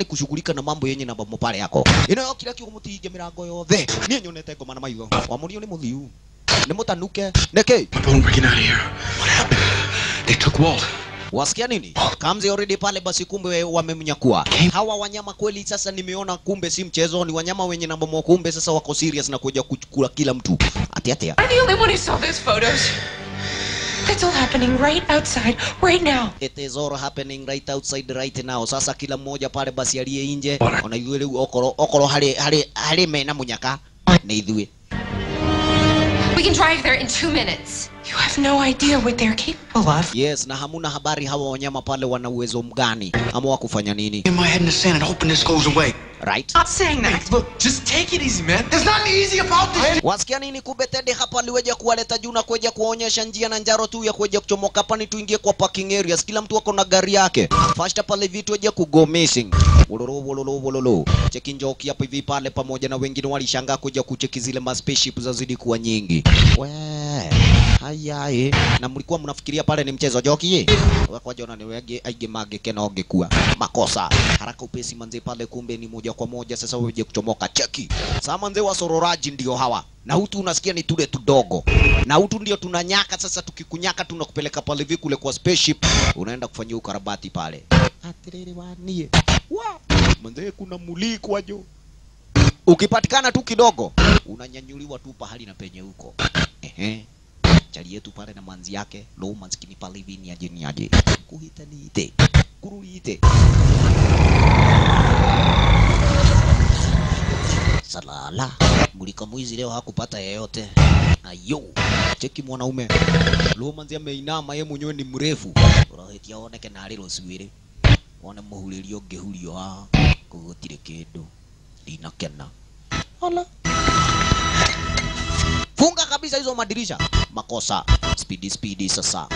kushughulika na mambo yenye na mambo pale yako. Ino kila kitu mutige mirango yothe. Ni nyonete ngoma na maigo. Wamonio ni muthiu. Ni mutanuke. Neke. We're breaking out of here. What happened? They took Walt. Wasikia nini? Kamzi already pale basi kumbe wamemnyakua. Hawa wanyama kweli sasa nimeona kumbe si mchezo, ni wanyama wenye namba mwa kumbe sasa wako serious na kuja kuchukua kila mtu. Ati. I'm the only one who saw those photos. It's all happening right outside, right now. It is all happening right outside right now. Sasa kila mmoja pale basi aliye nje ona yule okoro hali mena munyaka na idhue. We can drive there in 2 minutes. You have no idea what they're capable of. Yes, na hamuna habari hawa wanyama pale wana uwezo mgani ama wa kufanya nini. In my head in the sand and hoping this goes away. Right? Not saying that. Hey, look, just take it easy, man. There's nothing easy about this. Wasikia nini? Kumbe Teddy hapa aliweja kuwaleta juu na kuja kuonyesha njia na njaro tu ya kuja kuchomoka hapa ni tuingie kwa parking areas. Kila mtu ako na gari yake. First pale vitu waje ku go missing. Wololo. Cheki njoki hapa hivi pale pamoja na wengine walishangaa kuja kucheki zile ma spaceship zazidi kuwa nyingi. We. Haya na mlikuwa mnafikiria pale ni mchezo joki kwa jona ni wege aige mage kenoge kuwa makosa haraka upesi manze pale kumbe ni moja kwa moja sasa wewe kuchomoka cheki sasa manze wa sororaji ndio hawa na utu unasikia ni tule tudogo na utu ndio tunanyaka sasa tukikunyaka tunakupeleka pale hivi kule kwa spaceship unaenda kufanyia ukarabati pale atiriri wanie wa manze kuna muliko ajo ukipatikana tu kidogo unanyanyuliwa tu pahali na penye huko chali yetu pale na manzi yake lo manskini pale hivi ni aje kuhita niite kuruite salala mulika mwizi leo hakupata yeyote ayo cheki mwanaume lo manzi ameinama yeye mwenyewe ni mrefu urahiti aoneke na alilo swire one muhulilio gehulio ha kugotire kindu dinakena ala funga kabisa hizo madirisha makosa speedy sasa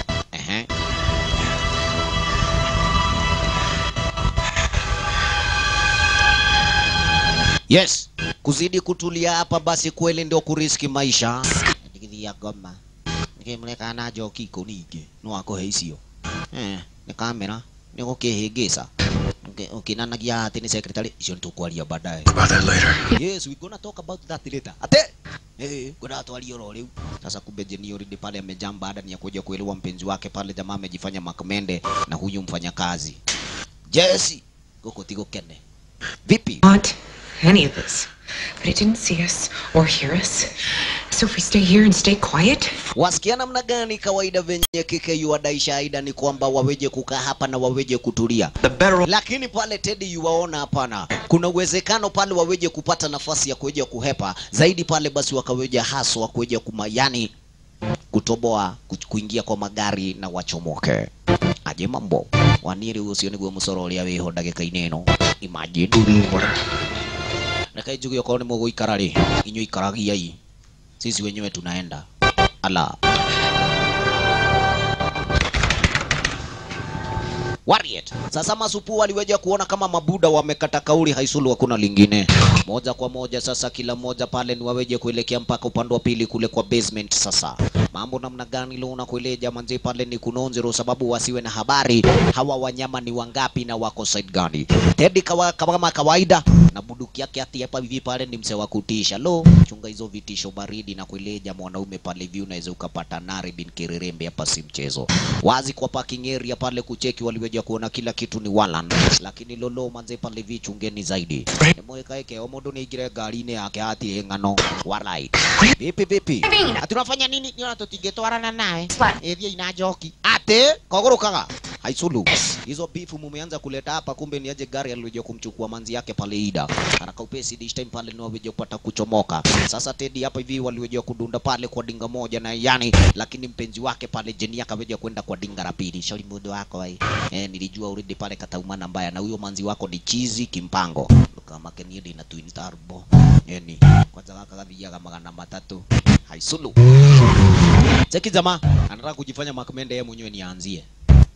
yes kuzidi kutulia hapa basi kweli ndio kuriski maisha ndigithia goma nikimleka na joki konige no akohe icio ni kamera ni gukihingisa ukinanagia ati ni secretary icio ntukwaria baadaye About that later. yes we gonna talk about that later ate kuna twalio ro leo sasa kumbe Jenny already pale amejam baada ya kuja kuelewa mpenzi wake pale jamaa amejifanya makamende na huyu mfanyakazi Jesse goko tigo kene vipi Want any of this, but it didn't see us or hear us. So if we stay here and stay quiet. wasikia namna gani kawaida venye KK wadaisha aida ni kwamba waweje kukaa hapa na waweje kutulia The better. lakini pale Teddy yuwaona hapana kuna uwezekano pale waweje kupata nafasi ya kuweje kuhepa zaidi pale basi wakaweje haswa kuweje kumayani kutoboa kuingia kwa magari na wachomoke aje mambo waniri usio niguo musoro ya weho ndagika ineno imagine nakajugu yako ni mugo ikarari inyo ikaragia hii sisi wenyewe tunaenda ala Warrior. Sasa masupu waliweja kuona kama mabuda wamekata kauli haisulu hakuna lingine. Moja kwa moja sasa kila moja pale ni waweje kuelekea mpaka upande wa pili kule kwa basement sasa. Mambo namna gani leo unakueleja manze pale ni kunonzero sababu wasiwe na habari hawa wanyama ni wangapi na wako side gani. Teddy kama kawaida na buduki yake ati hapa hivi pale ni mse wa kutisha. Lo, chunga hizo vitisho baridi na kueleja mwanaume pale hivi unaweza ukapata nari bin kirerembe hapa si mchezo. Wazi kwa parking area pale kucheki waliweja kuona kila kitu ni walan lakini lolo manze pale hivi chungeni zaidi. Mweka yake omodo ni igire gari yake ati ngano walai. Vipi? Ati unafanya nini? Ni tutingetwarana naye. Ethia ina joki. Ate kogorokaga. Haisulu. Hizo beef mumeanza kuleta hapa kumbe ni aje gari aliloje kumchukua manzi yake pale Ida. Haraka upesi this time pale ni waweje kupata kuchomoka. Sasa Teddy hapa hivi waliweje kudunda pale kwa dinga moja na yani lakini mpenzi wake pale Jenny akaweje kwenda kwa dinga la pili. Shauri mudo wako wai. Nilijua already pale kataumana mbaya na huyo manzi wako ni chizi kimpango. Kama Kenny na twin turbo. Yani kwanza kakaviaga 300. Haisulu. Cheki jamaa anataka kujifanya makamende yeye mwenyewe nianzie.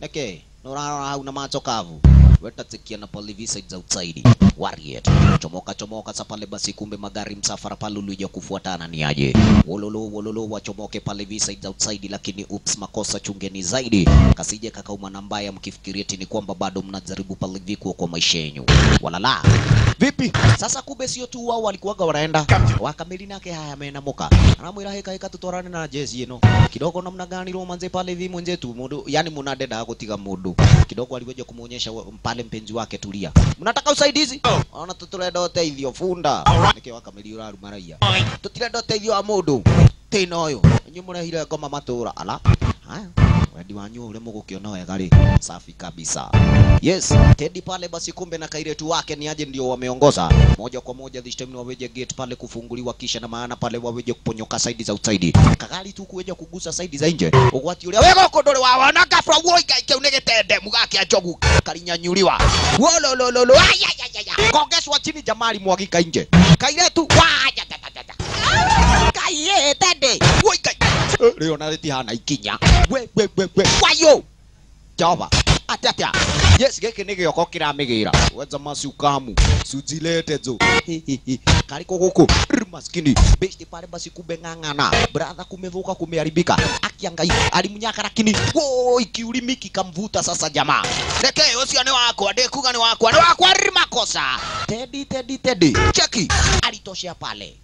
Okay, una macho kavu. Weta tekia na pale hivi sides outside. Warrior chomoka sasa pale basi, kumbe magari msafara pale ulija kufuatana ni aje. Wololo wachomoke pale side outside, lakini ups, makosa chungeni zaidi kasije kakauma na mbaya, mkifikiria eti kwamba bado mnajaribu pale viku kwa maisha yenu. Walala vipi sasa, kumbe sio tu wao walikuwaga wanaenda wakamili nake haya menamoka anamwira heka tutorane na jezi ino kidogo namna gani romanze pale hivi mwenzetu mundu, yani munadenda gutiga mundu kidogo aliweja kumuonyesha pale mpenzi wake, tulia, mnataka usaidizi ona tutulenda uteithio funda nike wakamili uraru maraia tutilenda uteithio wa mundu tena oyo nyumura hile kama matura ala haya wadi wanyu ule mugukiona wega ri safi kabisa. Yes, Teddy pale basi, kumbe na kairetu wake ni aje ndio wameongoza moja kwa moja this time, waweje gate pale kufunguliwa, kisha na maana pale waweje kuponyoka side za outside, kakali tu kuweja kugusa side za nje ugwati ule wego kodole wa wana gafra woi kaike unegete mugaki ajogu kalinyanyuliwa wolololo ayayaya kongeswa chini jamali mwagika nje kairetu kaiye Teddy woi kai leo naleti hana ikinya we wayo jaba atata. Yes, geke nige yoko kiramigira weza masukamu sujilete zo kaliko huko maskini besti pale basi, kumbe ngangana brother, kumevuka kumeharibika, akiangai alimunyaka, lakini woi kiulimiki kamvuta sasa jamaa leke usione wako adekuga ni wako makosa. Teddy cheki alitoshea pale.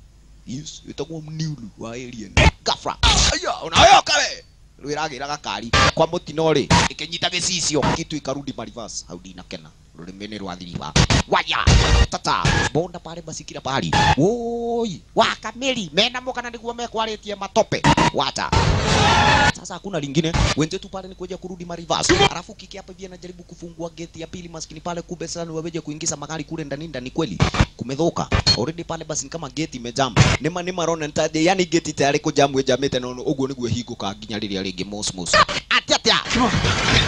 Yes, itakuwa mniulu wa alien gafra aya unayoka we rwiragira gakari kwa mutinori ikenyita gicicio kitu ikarudi marivas haudi na kena ruremene rwa thiriba waya tata bonda pale basi kila pahali woi wakameli mena moka na niguo mekwaretie matope wacha sasa, hakuna lingine wenzetu pale ni kuja kurudi marivas, alafu kiki hapa hivi anajaribu kufungua gate ya pili maskini pale, kumbe sana waweje kuingiza magari kule ndani kweli kumedhoka already pale basi, kama gate imejam nema rona ntaje, yani gate tayari kujamwe jamete nono ugo niguo higo ka ginya lilia ligi mosmos atata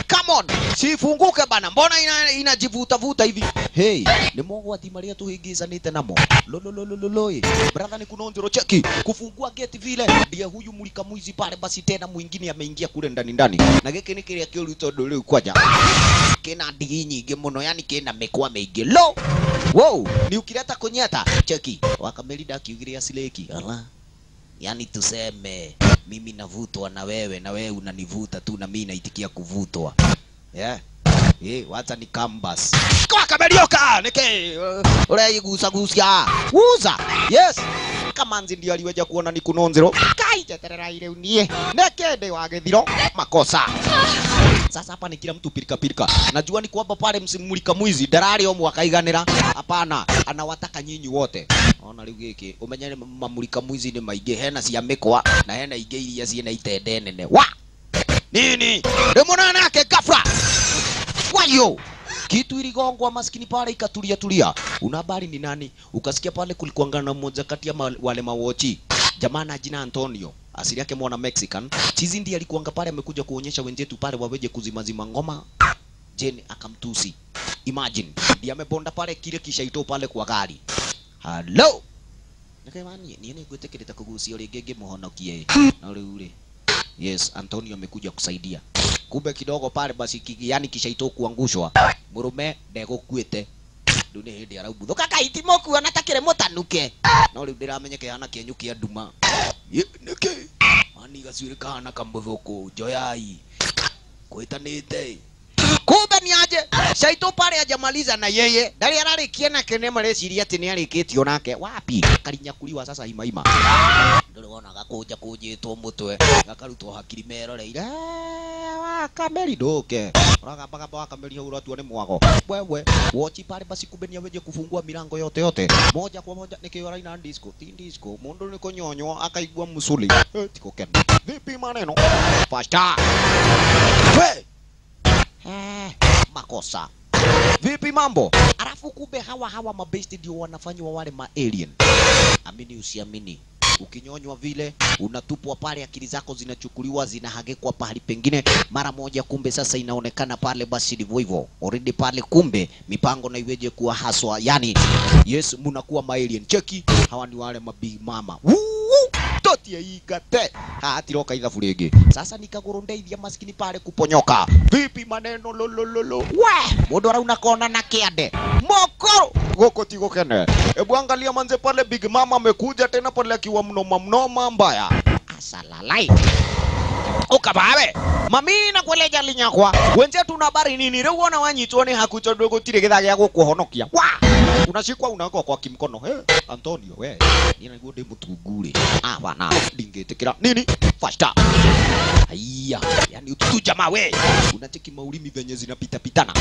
come on sifunguke bana, mbona inajivuta hivi hey ni mongo ati maria tu higizanite namo lololololoi brother, ni kunonjoro cheki kufungua gate vile ndio huyu mulika mwizi pale basi, tena mwingine ameingia kule ndani na geke ni kile kile utodo leo kwaja kena ndigi nyingi muno, yani kena mekwa meige lo wow ni ukileta konyata cheki wakamelida kiugiria sileki ala, yani tuseme mimi navutwa na wewe unanivuta tu na mimi naitikia kuvutwa yeah wacha ni canvas kwa kamelioka neke ule gusa uza yes kamanzi ndio aliweja kuona ni kunonzero kaija terera ile unie nekende wagethiro makosa. Sasa hapa ni kila mtu pilika najua ni kwamba pale msimulika mwizi darari omu akaiganira hapana, anawataka nyinyi wote ona riu giki umenyane mamulika mwizi ni maige hena cia mikwa na hena ige iria ciena itende nene wa nini remona nake gafra wayo kitu iligongwa maskini pale ikatulia. Una habari ni nani? Ukasikia pale kulikuangana na mmoja kati ya wale mawochi jamaa na jina Antonio, asili yake mwana Mexican. Chizi ndiye alikuanga pale amekuja kuonyesha wenzetu pale waweje kuzimazima ngoma. Jane akamtusi. Imagine ndiye amebonda pale kile kisha ito pale kwa gari. Hello. Nakemani niene kutekeleza kugusia ile gege muhonokie. Na ule. Yes, Antonio amekuja kusaidia. Kumbe kidogo pale basi yani kisha ito kuangushwa. Murume ndego kuete. Ndune hindi araubu. Kaka itimoku anatakire motanuke. Na ule ndiramenyeke ana kienyukia nduma. Neke. Mani gaswire kana kambuthoko joyai. Kuitanite. Kumbe ni aje shaito pale ajamaliza na yeye ndari ararikia na kenema reciria ati ni arikitio nake wapi karinyakuliwa sasa himaima ndore wona gakuja kujitwo mutwe gakarutwo hakiri meroreire wakameri ndoke uragamba wakameri hau uratu ni mwago wewe wochi pale basi kumbe ni aweje kufungua milango yote moja kwa moja nikiora ina disco mundu ni konyonyo akaigua musuli tiko ken vipi maneno pasta we makosa vipi mambo, alafu kumbe hawa mabesti ndio wanafanywa wale ma alien. Amini usiamini, ukinyonywa vile unatupwa pale, akili zako zinachukuliwa zinahagekwa pahali pengine mara moja, kumbe sasa inaonekana pale basi ndivyo hivyo already pale, kumbe mipango na iweje kuwa haswa, yani yes mnakuwa ma alien. Cheki hawa ni wale mabig mama Shoti ya igate. Atiroka ithabu ringi. Sasa nikagurundeithia maskini pale kuponyoka. Vipi maneno lolololo. We, mundu arauna kona na kiande. Moko goko tigo kene. Ebu angalia manze pale Big Mama amekuja tena pale akiwa mnoma mbaya. Asalalai. Ukabawe mami na kueleja linyakwa wenzetu na habari nini leo wana wanyitone hakuchodogo tire githa gya gukuhonokia wa unashikwa unawekwa kwa kimkono Antonio we nina gode mutungure bana ndingetekera nini fasta haya yani ututu jamaa we unacheki maulimi venye zinapita pitana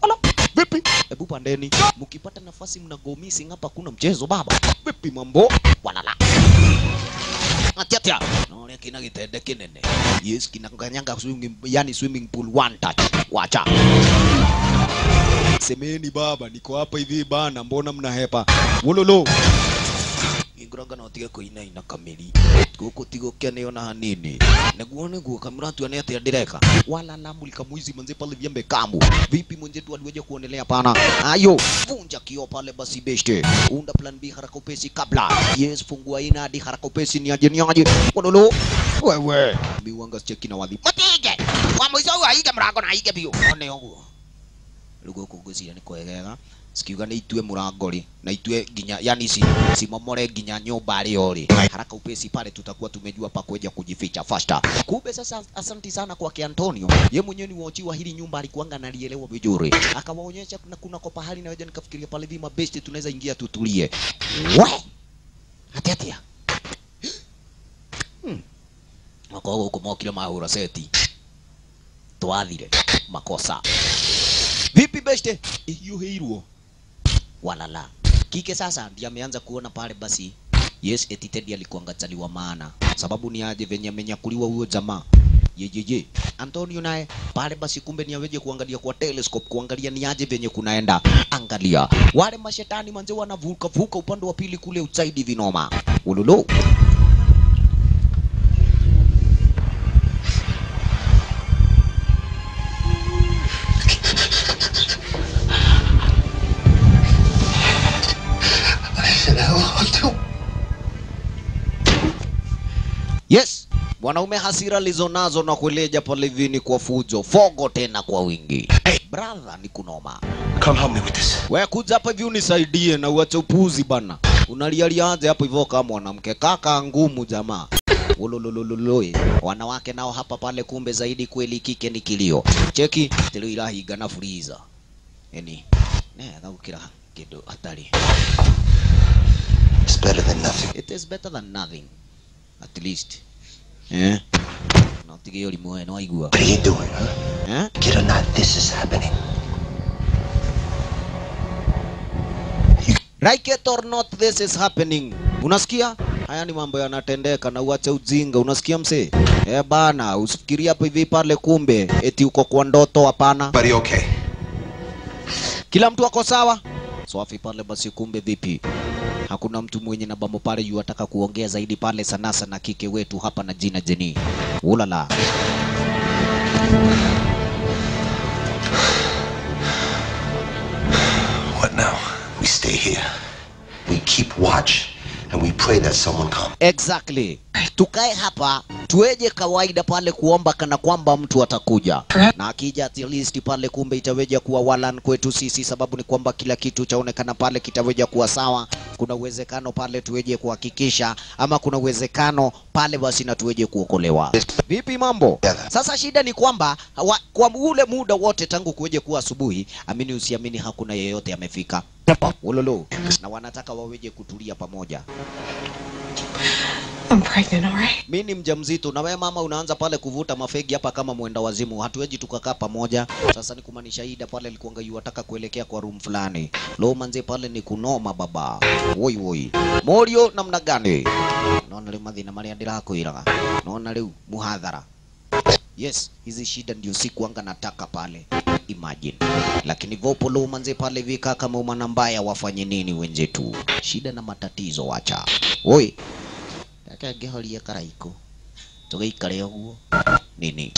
alo vipi hebu pandeni mkipata nafasi mnagomisi hapa kuna mchezo baba vipi mambo walala Atiatia naona kina gitende kinene yes kinakanyanga swimming pool one touch wacha semeni baba niko hapa hivi bana mbona mnahepa wololo inguraga na tiga koina ina kamili guko tigo kene ona hanini neguo kamera tu anaye direka wala na mulika muizi manze pale vyembe kamu vipi mwenzetu aliweje kuonelea pana ayo vunja kio pale basi beste unda plan B haraka upesi kabla yes fungua ina hadi haraka upesi ni aje wololo wewe biwanga cheki na wadhi matige kwa mwizo aige mrango na aige bio one oguo lugo kuguzira ni kwegega sikiuga ni itue murangori na itue ginya yani si momore ginya nyumba ari ori haraka upesi pale tutakuwa tumejua pa kuja kujificha faster kumbe sasa asanti sana kwa Antonio ye mwenyewe ni wochiwa hili nyumba alikuanga nalielewa vizuri akawaonyesha kuna kwa pahali na wewe nikafikiria pale vima best tunaweza ingia tutulie we atiatia makogo kumokile mahura seti twathire makosa vipi beste hiyo heirwo walala kike sasa ndiye ameanza kuona pale basi yes eti Teddy alikuwa ngazaliwa maana sababu ni aje venye amenyakuliwa huyo jamaa yejeje Antonio naye pale basi kumbe ni aweje kuangalia kwa telescope kuangalia ni aje venye kunaenda angalia wale mashetani manze wanavuka upande wa pili kule usaidi vinoma ululu yes wanaume hasira lizonazo na kueleja pale vini kwa fujo fogo tena kwa wingi brother ni kunoma Come help me with this. wewe kuja hapa hivi unisaidie na uache upuzi bana unalialiaje hapo hivyo kama mwanamke kaka ngumu jamaa wololololoi wanawake nao hapa pale kumbe zaidi kweli kike ni kilio cheki telo ilahiga na freezer yani gukira kido atari It's better than nothing. it is better than nothing at least not to get more no igua What are you doing, huh? Get or not, this is happening. Like it or not, this is happening. Unasikia? Haya ni mambo yanatendeka na uache ujinga. Unasikia mse? Bana, usifikiria hapo hivi pale kumbe eti uko kwa ndoto hapana. Buddy, okay. Kila mtu ako sawa? Swafi pale basi kumbe vipi? Hakuna mtu mwenye na bambo pale yu ataka kuongea zaidi pale sanasa na kike wetu hapa na jina Jenny. Ulala. What now? We stay here. We keep watch and we pray that someone comes. Exactly. Tukae hapa tuweje kawaida pale kuomba kana kwamba mtu atakuja. Na akija at least pale kumbe itaweja kuwa walan kwetu sisi sababu ni kwamba kila kitu chaonekana pale kitaweja kuwa sawa. Kuna uwezekano pale tuweje kuhakikisha ama kuna uwezekano pale basi na tuweje kuokolewa. Vipi mambo? Sasa shida ni kwamba kwa ule muda wote tangu kuweje kuwa asubuhi, amini usiamini hakuna yeyote amefika. Ulolo. Na wanataka waweje kutulia pamoja. I'm pregnant, all right? Mimi ni mjamzito na wewe mama unaanza pale kuvuta mafegi hapa kama mwenda wazimu. Hatuweji tukakaa pamoja. Sasa ni kumaanisha Ida pale alikuanga yuataka kuelekea kwa room fulani. Lo manze pale ni kunoma baba. Woi woi. Morio namna gani? Naona leo madhina Maria ndirako iraga. Naona leo muhadhara. Yes, hizi shida ndio siku anga nataka pale. Imagine. Lakini vopo lo manze pale vika kama umana mbaya wafanye nini wenzetu. Shida na matatizo wacha. Woi. Geholia karaiko. Tugeikare oguo. Nini?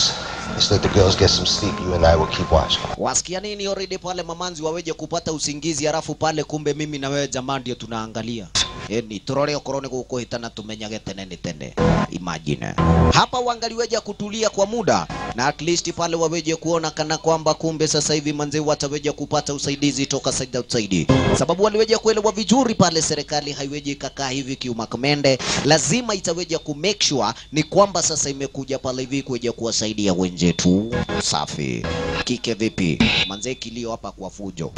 Let's let the girls get some sleep. You and I will keep watch. Wasikia nini already pale mamanzi waweje kupata usingizi halafu pale kumbe mimi na wewe jamaa ndio tunaangalia. ni turore okorwo ni gukuhitana tumenyage tene ni tene. Imagine hapa wangaliweja kutulia kwa muda na at least pale waweje kuona kana kwamba kumbe sasa hivi manze wataweja kupata usaidizi toka side outside, sababu waliweja kuelewa vizuri pale serikali haiweje kakaa hivi kiumakamende, lazima itaweja ku make sure ni kwamba sasa imekuja pale hivi kuja kuwasaidia wenzetu. Safi kike vipi manze, kilio hapa kwa fujo.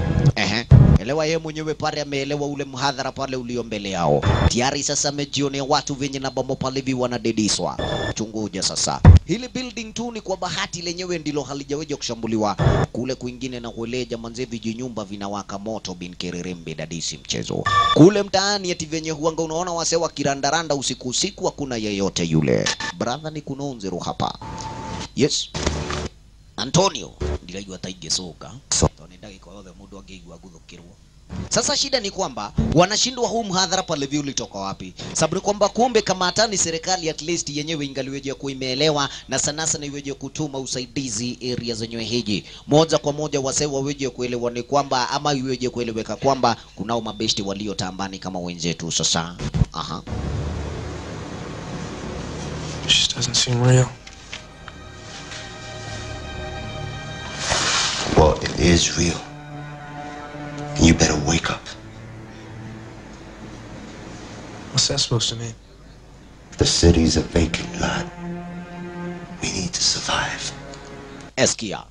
Elewa yeye mwenyewe pale ameelewa ule mhadhara pale ulio mbele yao. Tayari sasa amejionea watu venye na bomo pale hivi wanadediswa. Chunguja sasa. Hili building tu ni kwa bahati lenyewe ndilo halijaweja kushambuliwa. Kule kwingine na kueleja manze vijinyumba vinawaka moto bin kererembe dadisi mchezo. Kule mtaani eti venye huanga unaona wasewa kirandaranda usiku usiku hakuna yeyote yule. Brother ni kunonzero hapa. Yes. Antonio ndilaiwa taige soka. Tonenda iko yothe mundu angeigwa guthukirwo. Sasa shida ni kwamba wanashindwa huu mhadhara pale vile ulitoka wapi? Sababu kwamba kumbe kama hata ni serikali at least yenyewe ingaliweje kuimeelewa na sanasa na iweje kutuma usaidizi area zenyewe hiji. Moja kwa moja wasewa weje kuelewa ni kwamba ama iweje kueleweka kwamba kunao mabesti walio tambani kama wenzetu sasa. It just doesn't seem real. Well, it is real. And you better wake up. What's that supposed to mean? The city's a vacant lot. We need to survive. Eskia.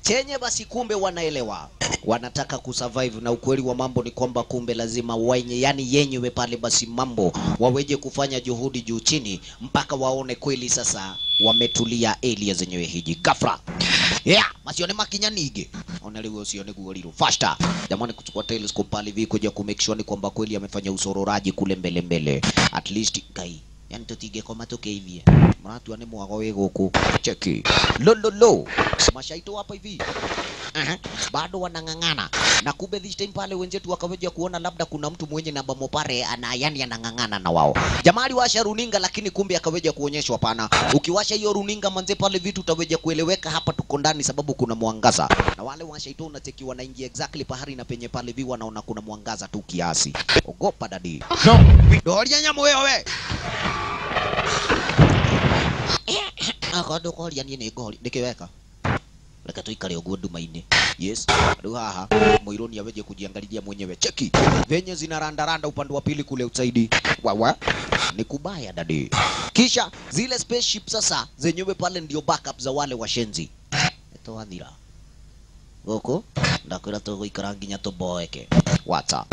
Chenye basi kumbe wanaelewa. Wanataka kusurvive na ukweli wa mambo ni kwamba kumbe lazima wenye yani yenyewe pale basi mambo waweje kufanya juhudi juu chini mpaka waone kweli sasa wametulia area zenyewe hiji. Gafra. Masione makinyanige. Onelewe usione guoliru. Faster. Jamani kuchukua telescope pale hivi kuja ku make sure ni kwamba kweli amefanya usororaji kule mbele. At least kai. Yani tutige kwa matoke hivi. Mratu ane mwago wego huku. Cheki. Lo. Mashaito hapa hivi. Bado wanangangana. Na kumbe this time pale wenzetu wakaweja kuona labda kuna mtu mwenye na bamopare yani anangangana na wao. Jamali washa runinga lakini kumbe akaweja kuonyeshwa pana. Ukiwasha hiyo runinga manze pale vitu utaweja kueleweka hapa tuko ndani sababu kuna mwangaza. Na wale washaito unacheki wanaingia exactly pahali na penye pale vipi wanaona kuna mwangaza tu kiasi. Ogopa dadi. No. Doria nyamu wewe. Akodo kolia ni goli nikiweka. Leka tuikale ogundu maini. Yes. Adu haha. Moironi aweje kujiangalilia mwenyewe. Cheki. Venye zinarandaranda upande wa pili kule usaidi. Wawa. Ni kubaya dadi. Kisha zile spaceship sasa zenyewe pale ndio backup za wale washenzi. Eto adhira. Goko. Ndakira togo ikaranginya toboeke. Wata.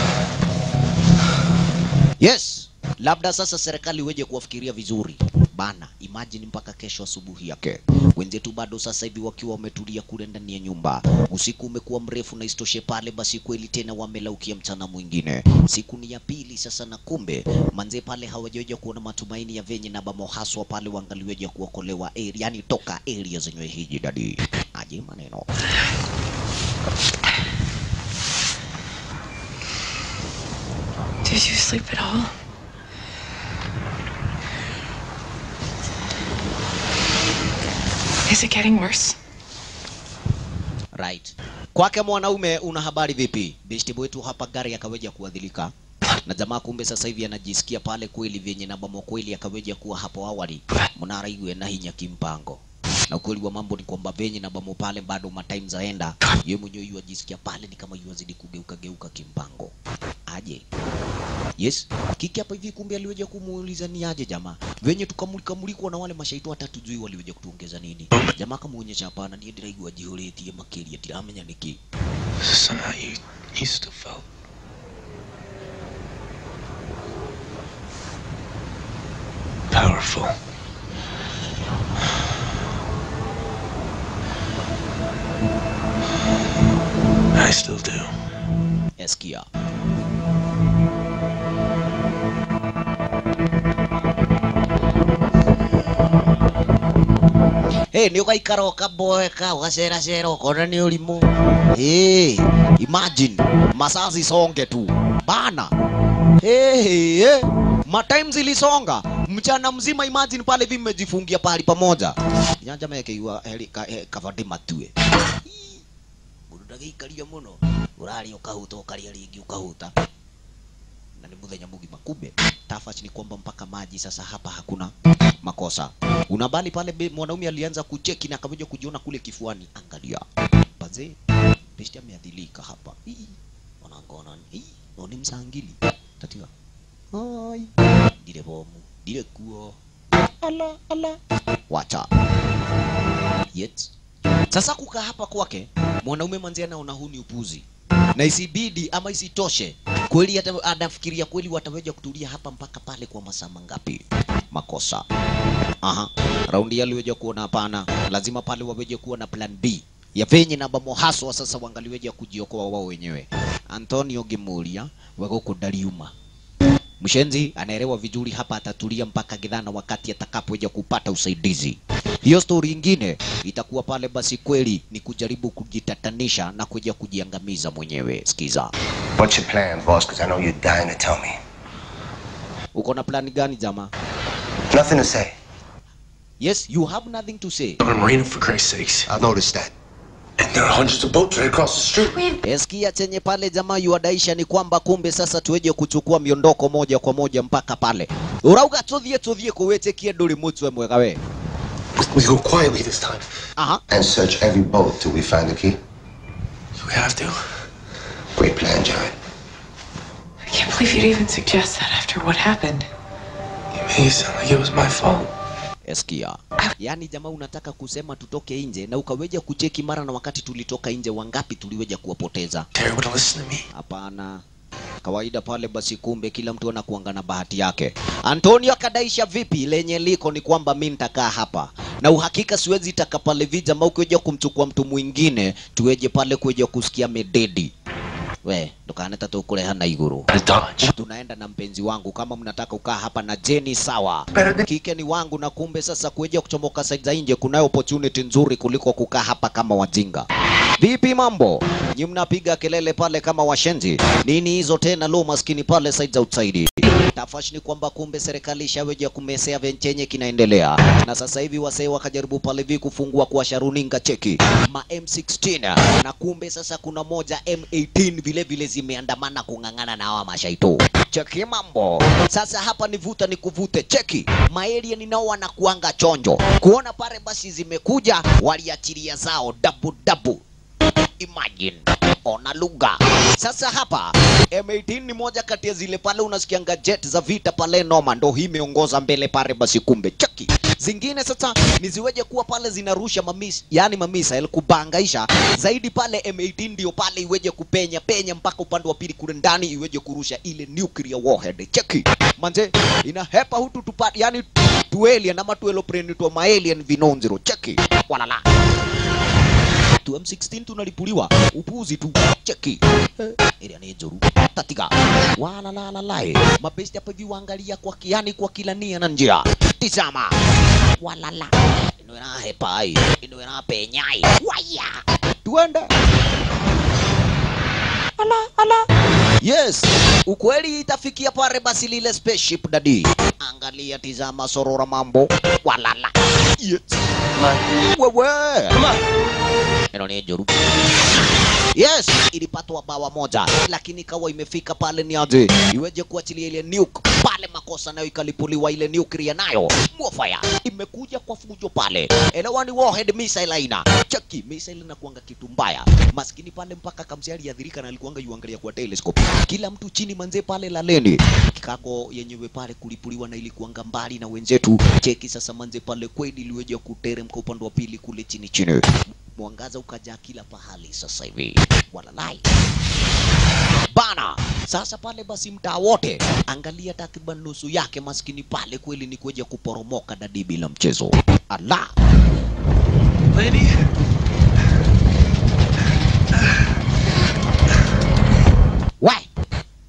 Yes. Labda sasa serikali weje kuwafikiria vizuri. Bana, imagine mpaka kesho asubuhi yake. Wenzetu bado sasa hivi wakiwa wametulia kule ndani ya nyumba. Usiku umekuwa mrefu na istoshe pale basi kweli tena wamelaukia mchana mwingine. Siku ni ya pili sasa na kumbe manze pale hawajaje kuona matumaini ya venye na bamo haswa pale waangaliweje kuokolewa area yani toka area zenyewe hiji dadi. Aje maneno. Did you sleep at all? Is it getting worse? Right. Kwake mwanaume una habari vipi? Besti wetu hapa gari akaweja kuadhilika. Na jamaa kumbe sasa hivi anajisikia pale kweli vyenye na bamo kweli akaweja kuwa hapo awali. Munara iwe na hinya kimpango. Na ukweli wa mambo ni kwamba venye na bamo pale bado matime zaenda. Yeye mwenyewe yajisikia pale ni kama yuazidi kugeuka kimpango. Aje. Yes, kiki hapa hivi kumbe aliweja kumuuliza ni aje jamaa. Venye tukamulikwa na wale mashaito watatujui waliweja kutuongeza nini. Jamaa kamuonyesha hapana ni ndiraigwa jihoretie makiria tiramenya niki. Somehow you still felt powerful. I still do. Eskia. Ni ugaikara ukaboeka ugacera ukona ni urimu. Imagine masazi songe tu bana. Matimes ilisonga mchana mzima. Imagine pale hivi mmejifungia pale pamoja. Nyanja meke yua kavade matue. Buruda gikaria muno. Urali ukahuta ukaria ligi ukahuta. na ni muthenya mugima. Kumbe tafash ni kwamba mpaka maji sasa hapa hakuna makosa. Unabali pale mwanaume alianza kucheki na akaja kujiona kule kifuani. Angalia baze besti ameadhilika hapa. Wanangona ni msangili tatika. Hai dile bomu dile kuo ala wacha yet. Sasa kukaa hapa kwake mwanaume manzi anaona huu ni upuzi na isibidi ama isitoshe kweli, hata anafikiria kweli wataweza kutulia hapa mpaka pale kwa masaa mangapi. Makosa. Raundi ya liweja kuona hapana, lazima pale waweje kuwa na plan B ya venye na bamohaso sasa wangaliweja kujiokoa wao wenyewe. Antonio Gimulia wako kudaliuma. Mshenzi anaelewa vizuri hapa atatulia mpaka gidhana wakati atakapoja kupata usaidizi. Hiyo story nyingine itakuwa pale basi kweli ni kujaribu kujitatanisha na kuja kujiangamiza mwenyewe. Sikiza. What's your plan, boss? Because I know you're dying to tell me. Uko na plan gani jamaa? Nothing to say. Yes, you have nothing to say. I'm a Marine, for Christ's sakes. I've noticed that. And there are hundreds of boats right across the street. Eskia chenye pale jamaa yuadaisha ni kwamba kumbe sasa tuweje kuchukua miondoko moja kwa moja mpaka pale. Urauga tudhie kuwete kieduri mutwe mwega we. We go quietly this time. And search every boat till we find the key. We have to. Great plan, Jared. I can't believe you'd even suggest that after what happened. You made it sound like it was my fault. Eskia. Yani jamaa unataka kusema tutoke nje na ukaweja kucheki mara na wakati tulitoka nje wangapi tuliweja kuwapoteza. Terry wouldn't listen to me. Hapana. Kawaida pale basi kumbe kila mtu anakuanga na bahati yake. Antonio akadaisha vipi lenye liko ni kwamba mimi nitakaa hapa. Na uhakika siwezi taka pale vija mau kuja kumchukua mtu mwingine tuweje pale kuja kusikia mededi. We, ndokana tatu kule hana iguru. Tunaenda na mpenzi wangu kama mnataka ukaa hapa na Jenny sawa. Kike ni wangu na kumbe sasa kuja kuchomoka side za nje kuna opportunity nzuri kuliko kukaa hapa kama wajinga. Vipi mambo? Nyi mnapiga kelele pale kama washenzi. Nini hizo tena lo maskini pale side outside. Tafash ni kwamba kumbe serikali ishaweja kumesea venchenye kinaendelea. Na sasa hivi wasee wakajaribu pale vi kufungua kwa sharuninga cheki. Ma M16 na kumbe sasa kuna moja M18 vile vile zimeandamana kungangana na hawa mashaito. Cheki mambo. Sasa hapa ni vuta ni kuvute cheki. Maalien nao wanakuanga chonjo. Kuona pare basi zimekuja waliachilia zao double. Imagine. Ona lugha. Sasa hapa M18 ni moja kati ya zile pale unasikianga jet za vita pale noma ndo hii imeongoza mbele pare basi kumbe cheki. Zingine sasa niziweje kuwa pale zinarusha mamisa kubangaisha zaidi pale M18 ndio pale iweje kupenya mpaka upande wa pili kule ndani iweje kurusha ile nuclear warhead. Cheki. Manje inahepa hutu tupati yani tuelia na matuelo preni to alien vinonzero. Cheki. Walala. Tu M16 tunalipuliwa upuzi tu. Cheki. Ile ni nzuri. Tatika. Walalalae. Mabesti hapa hivi waangalia kwa kiani kwa kila nia na njia. Tizama. Walala. Ino ina hepai. Ino ina penyai. Waya. Tuende. Ala. Yes. Ukweli itafikia pare basi lile spaceship dadi. Angalia tizama sorora mambo. Walala. Yes. Wewe. Come on. Ino ni nzuri. Yes, ilipatwa bawa moja, lakini kawa imefika pale ni aje. Iweje kuachilia ile nuke pale makosa nayo ikalipuliwa ile nuclear nayo. Mwafaya, imekuja kwa fujo pale. Elewa ni warhead missile aina. Cheki, missile na kuanga kitu mbaya. Maskini pale mpaka kamsi aliadhirika na alikuanga yuangalia kwa telescope. Kila mtu chini manze pale laleni. Kikako yenyewe pale kulipuliwa na ilikuanga mbali na wenzetu. Cheki sasa manze pale kweli iliweje kuteremka upande wa pili kule chini. Mwangaza ukajaa kila pahali sasa hivi. Walalai. Bana. Sasa pale basi mtaa wote. Angalia takriban nusu yake maskini pale kweli ni kuja kuporomoka dadi bila mchezo. Ala. Lady. We.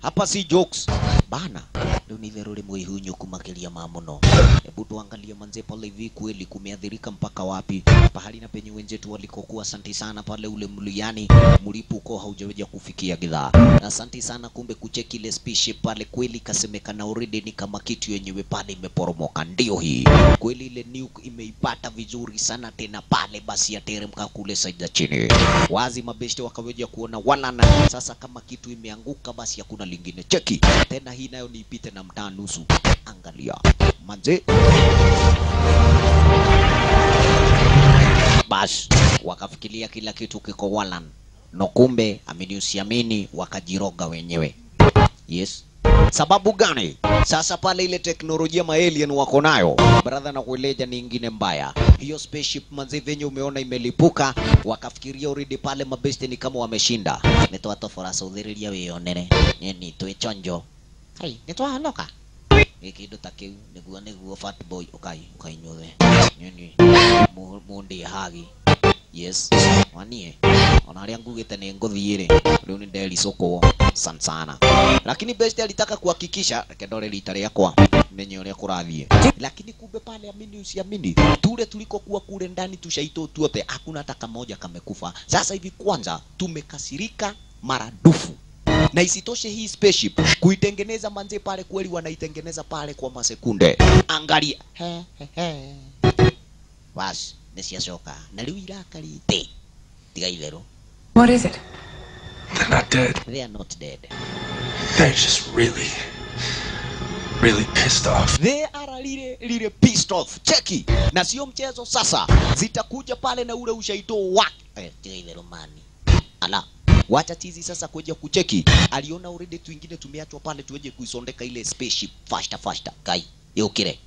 Hapa si jokes. Bana. Leo ni ile role muihunyo kumakilia mamuno. Hebu tuangalie manze pale hivi kweli kumeathirika mpaka wapi. Pahali na penye wenzetu walikokuwa, asante sana pale ule mliani mlipuko haujaweja kufikia gidhaa. Asante sana kumbe kucheki ile spaceship pale kweli kasemekana already ni kama kitu yenyewe pale imeporomoka. Ndio hii. Kweli ile nuke imeipata vizuri sana tena pale basi yateremka kule side za chini. Wazi mabeshte wakaweja kuona walana sasa kama kitu imeanguka basi hakuna lingine. Cheki. Tena hii nayo ni ipite na mtaa nusu. Angalia. Manze. Bas wakafikiria kila kitu kiko walan. No kumbe amini usiamini wakajiroga wenyewe. Yes. Sababu gani? Sasa pale ile teknolojia ma alien wako nayo, brother, na kueleja ni ingine mbaya. Hiyo spaceship manze venye umeona imelipuka, wakafikiria already pale mabeste ni kama wameshinda. Netoa tofora saudhiria wionere. Nini tuwe chonjo. Hai, netoa haloka. Ikido takiu niguo fat boy ukai nyothe. Nini? Mundi hagi. Yes. Wanie. Onaria ngugite ni ngothire. Leo ni ndeli soko sana. Lakini best alitaka kuhakikisha kedore litare yakwa menye ule kurathie. Lakini kumbe pale amini usiamini, tule tulikokuwa kule ndani tushaito tuote hakuna hata kamoja kamekufa. Sasa hivi kwanza tumekasirika maradufu. Na isitoshe hii spaceship kuitengeneza manze pale kweli wanaitengeneza pale kwa masekunde. Angalia. Was nesiasoka na riu irakarite tiga ilero. What is it? They're not dead. They are not dead. They're just really pissed off. They are really pissed off. Cheki. Na sio mchezo sasa. Zitakuja pale na ule ushaito wake. Tiga ilero mani. Ala. Wacha chizi sasa kuja kucheki. Aliona already tuingine tumeachwa pale tuweje kuisondeka ile spaceship faster. Kai. Yokire.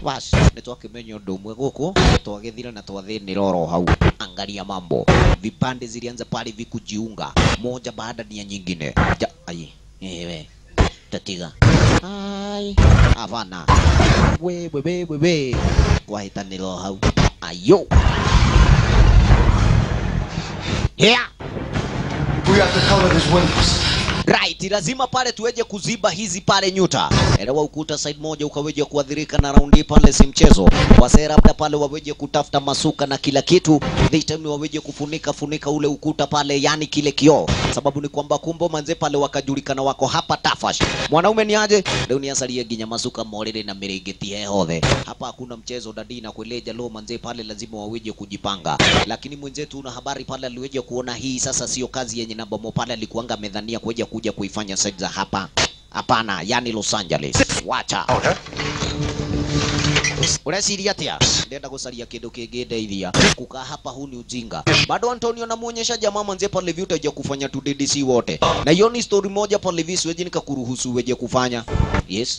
Was netoke menyo ndomwe goko twagethira na twathini roro hau. Angalia mambo. Vipande zilianza pale vikujiunga moja baada ya nyingine. Wewe tatiga. Ai. Havana. We. Kwa hitani roho hau. Ayo. Here. We have to cover these windows. Right, lazima pale tuweje kuziba hizi pale nyuta. Elewa ukuta side moja ukaweje kuadhirika na raundi pale si mchezo. Wasee labda pale waweje kutafuta masuka na kila kitu. This time waweje kufunika ule ukuta pale yani kile kioo. Sababu ni kwamba kumbo manze pale wakajulikana wako hapa Tafash. Mwanaume ni aje? Leo ni asalie ginya masuka morele na mirigeti hehothe. Hapa hakuna mchezo dadi na kueleja lo manze pale lazima waweje kujipanga. Lakini mwenzetu una habari pale aliweje kuona hii sasa sio kazi yenye namba mo pale alikuanga medhania kuja kuifanya side za hapa. Hapana, yani Los Angeles. Wacha. Unasiria atia? Ndenda kusalia kido kigedeithia. Kukaa hapa huu ni ujinga. Bado Antonio namuonyesha jamaa manze pale vita ya kufanya tu DDC wote. Na hiyo ni story moja pale visi weje nikakuruhusu weje kufanya. Yes.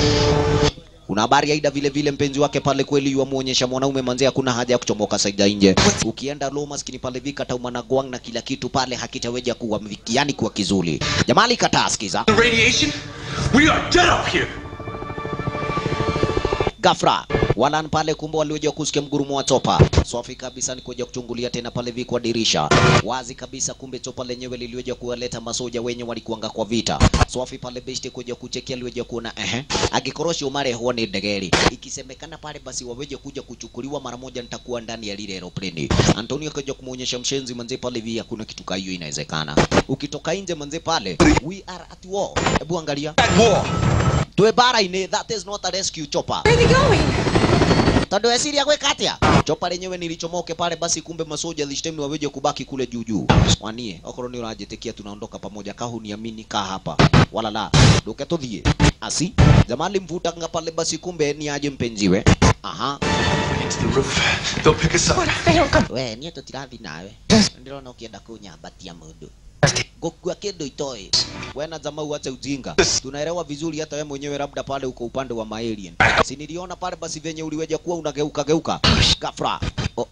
Kuna habari aida vile mpenzi wake pale kweli yuamuonyesha mwanaume manze hakuna haja ya kuchomoka saida nje. Ukienda lo maskini pale vika tauma na gwang na kila kitu pale hakitaweja kuwa yani kuwa kizuri. Jamali kataa sikiza. The radiation? We are dead up here. Gafra walan pale kumbe waliweja kusikia mgurumo wa topa. Swafi kabisa ni kuja kuchungulia tena pale vikwa dirisha. Wazi kabisa kumbe topa lenyewe liliweja kuwaleta masoja wenye walikuanga kwa vita. Swafi pale besti kuja kuchekia aliweja kuona agikoroshi umare huwa ni ndegeri. Ikisemekana pale basi waweje kuja kuchukuliwa mara moja nitakuwa ndani ya lile aeroplane. Antonio kaja kumuonyesha mshenzi manze pale via kuna kitu ka hiyo inawezekana. Ukitoka nje manze pale we are at war. Hebu angalia. At war. Tuwe bara ine, that is not a rescue chopper. Where are they going? Tando esiri ya kwekatia. Chopper lenyewe nilichomoke pale basi kumbe masoja this time waweje kubaki kule juu. Wanie, okoro ni unajetekia tunaondoka pamoja kahu niamini ka hapa. Wala la, duke tuthie. Asi, zamali mvuta nga pale basi kumbe ni aje mpenziwe. Aha. Into the roof. They'll pick us up. What if they don't come? We, niyo tutirathi nawe. Ndirona ukienda kunyambatia mundu. Gokua kendo itoe. Wena jamaa uache ujinga. Tunaelewa vizuri hata wewe mwenyewe labda pale uko upande wa alien. Si niliona pale basi venye uliweja kuwa unageuka. Gafra.